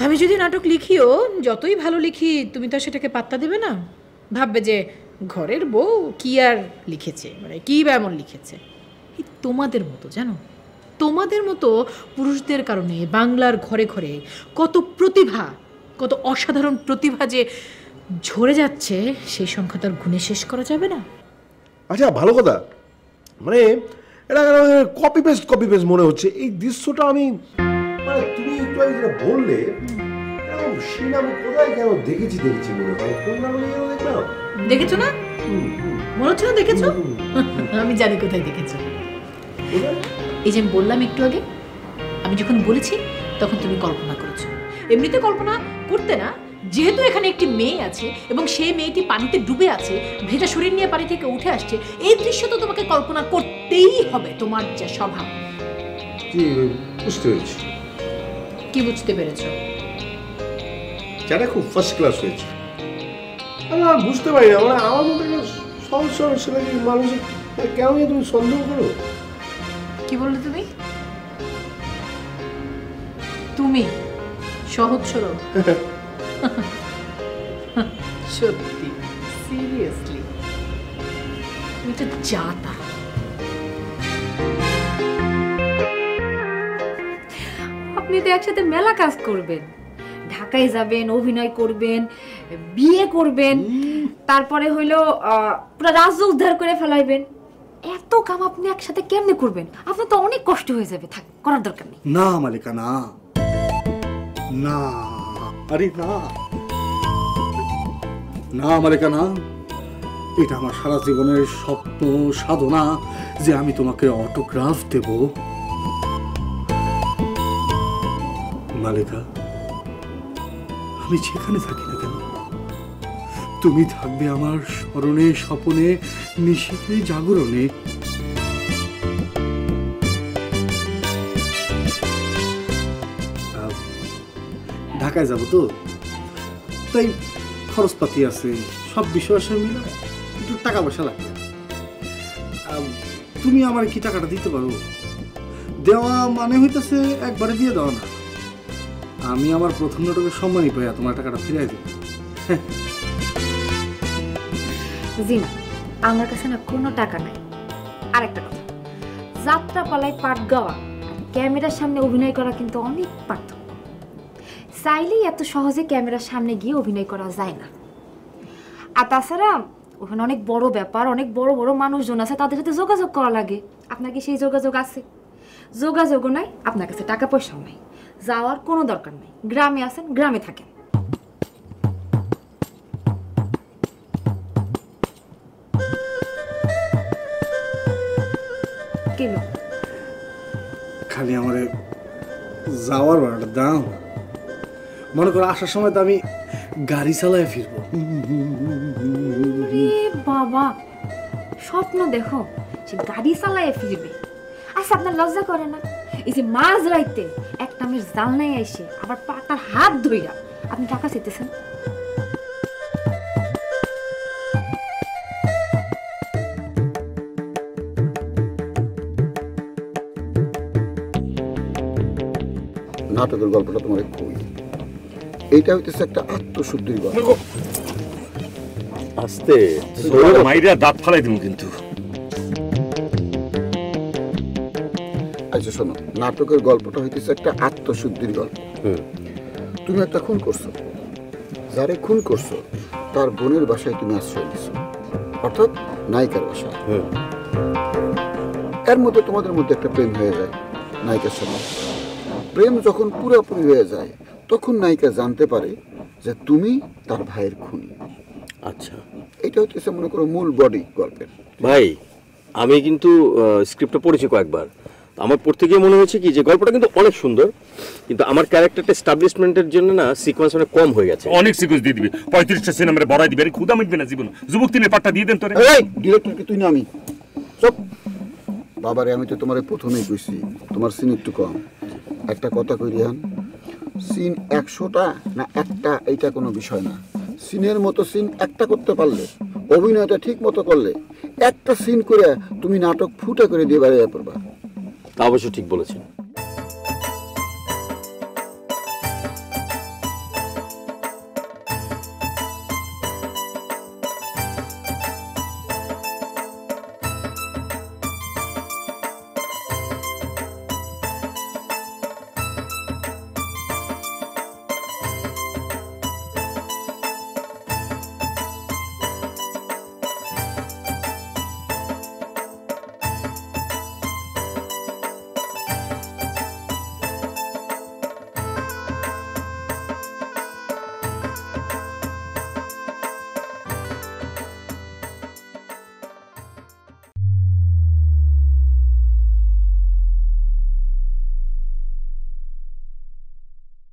আমি যদি নাটক লিখিও, যতই ভালো লিখি, তুমি তো সেটাকে পাত্তা দেবে না। ভাববে যে ঘরের বউ কি আর লিখেছে, মানে কি বা এমন লিখেছে। তোমাদের মতো, জানো, তোমাদের মতো পুরুষদের কারণে বাংলার ঘরে ঘরে কত প্রতিভা, কত অসাধারণ প্রতিভা যে ঝরে যাচ্ছে, সেই সংখ্যা তার গুণে শেষ করা যাবে না। আচ্ছা, ভালো কথা, মানে এটা কপি পেস্ট মনে হচ্ছে এই দৃশ্যটা। আমি মানে তুমি একটু আগে যেটা বললে, আমি কোথায় কেন দেখেছি মনে হয়। কোন নামে দেখলাম? দেখেছো না? মনে হচ্ছে না দেখেছো? আমি জানি কোথায় দেখেছো। এই যে আমি বললাম একটু আগে, আমি যখন বলেছি তখন তুমি কল্পনা করেছো। এমনিতে কল্পনা করতে না, যেহেতু এখানে একটি মেয়ে আছে এবং সেই মেয়েটি পানিতে ডুবে আছে, ভেজা শরীর নিয়ে পানি থেকে উঠে আসছে, এই দৃশ্য তো তোমাকে কল্পনা করতেই হবে, তোমার যা স্বভাব। বুঝতে পেরেছি। কি বুঝতে পেরেছো? যারা খুব ফার্স্ট ক্লাস হয়েছে। আমি বুঝতে পারি না, মানে আমার মতো সহজ সরল ছেলেকে মানুষের কেন নিয়ে তুমি সন্দেহ করো? কি বললে তুমি? তুমি সহজ সরল? সত্যি, সিরিয়াসলি তুমি তো জাতা। আপনি তো একসাথে মেলা কাজ করবেন, ঢাকায় যাবেন, অভিনয় করবেন, বিয়ে করবেন, তারপরে হইলো পুরো রাজ্য উদ্ধার করে ফেলাইবেন। এত কাম আপনি একসাথে কেমনে করবেন? আপনার তো অনেক কষ্ট হয়ে যাবে, থাক, করার দরকার নেই। না মালিকা, না না, আরে না না মালিকা, না। এটা আমার সারা জীবনের স্বপ্ন সাধনা যে আমি তোমাকে অটোগ্রাফ দেব। মালিকা, আমি যেখানে থাকি না কেন, তুমি থাকবে আমার স্মরণে, স্বপনে, নিশীথে, জাগরণে। ঢাকায় যাব তো, তাই খরচপাতি আছে, সব বিষয় মিলে একটু টাকা পয়সা লাগবে। তুমি আমার কি টাকাটা দিতে পারো? দেওয়া মানে হইতেছে একবারে দিয়ে দেওয়া না। আমি আমার প্রথম নাটকের সম্মানই পাইয়া তোমার টাকাটা ফিরাই দেব। জি না, আমার কাছে না কোনো টাকা নাই। আর একটা কথা, যাত্রা পালায় পাট গাওয়া ক্যামেরার সামনে অভিনয় করা কিন্তু অনেক পার্থক্য। চাইলেই এত সহজে ক্যামেরার সামনে গিয়ে অভিনয় করা যায় না। আর তাছাড়া ওখানে অনেক বড় ব্যাপার, অনেক বড় বড় মানুষজন আছে, তাদের সাথে যোগাযোগ করা লাগে। আপনার কি সেই যোগাযোগ আছে? যোগাযোগও নাই, আপনার কাছে টাকা পয়সাও নাই, যাওয়ার কোনো দরকার নেই। গ্রামে আছেন, গ্রামে থাকেন। খালি আমার যাওয়ার ভাড়াটা দাও। মনে করো আসার সময় তো আমি গাড়ি চালায় ফিরবো। বাবা, স্বপ্ন দেখো সে গাড়ি চালায় ফিরবে। আচ্ছা, আপনার লজ্জা করে না? এই যে মাঝ রাইতে একটা আমের জানলায় এসে আবার পাটার হাত ধইরা আপনি টাকা চাইতেছেন? নাটকের গল্পটা তোমার কই, এইটা হইতেছে একটা আত্মশুদ্ধির গল্প। আস্তে মাইরা দাঁত ফালাই দিব কিন্তু। আচ্ছা শোনো, নাটকের গল্পটা হইতেছে একটা আত্মশুদ্ধির গল্প। তুমি একটা খুন করছো, যারে খুন করছো তার বোনের বাসায় তুমি আশ্রয় দিছো, অর্থাৎ নায়িকার বাসায়। এর মধ্যে তোমাদের মধ্যে একটা প্রেম হয়ে যায় নায়িকার সঙ্গে। প্রেম যখন পুরোপুরি হয়ে যায় তখন নায়িকা জানতে পারে যে তুমি তার ভাইয়ের খুনি। আচ্ছা, এটা হচ্ছে মনে করো মূল বডি গল্পের। ভাই আমি কিন্তু স্ক্রিপ্টটা পড়েছি কয়েকবার, আমার পড়তে গিয়ে মনে হয়েছে কি যে গল্পটা কিন্তু অনেক সুন্দর, কিন্তু আমার ক্যারেক্টারটা এস্টাবলিশমেন্টের জন্য না সিকোয়েন্স অনেক কম হয়ে গেছে। অনেক সিকোয়েন্স দিয়ে দিবে, 35টা সিনেমারে বড়াই দিবে, আরে ক্ষুধা মিটবে না জীবন। যুবক তিনের পাটটা দিয়ে দেন তোরে। এই ডিরেক্টর কি তুই না আমি? চুপ বাবারে, আমি তো তোমারে প্রথমেই কইছি তোমার সিন একটু কম। একটা কথা কই রিহান, সিন 100টা না একটা এইটা কোনো বিষয় না। সিনের মতো সিন একটা করতে পারলে, অভিনয়টা ঠিক মতো করলে, একটা সিন করে তুমি নাটক ফুটা করে দিয়ে বেরিয়ে পড়বা। তা অবশ্য ঠিক বলেছেন।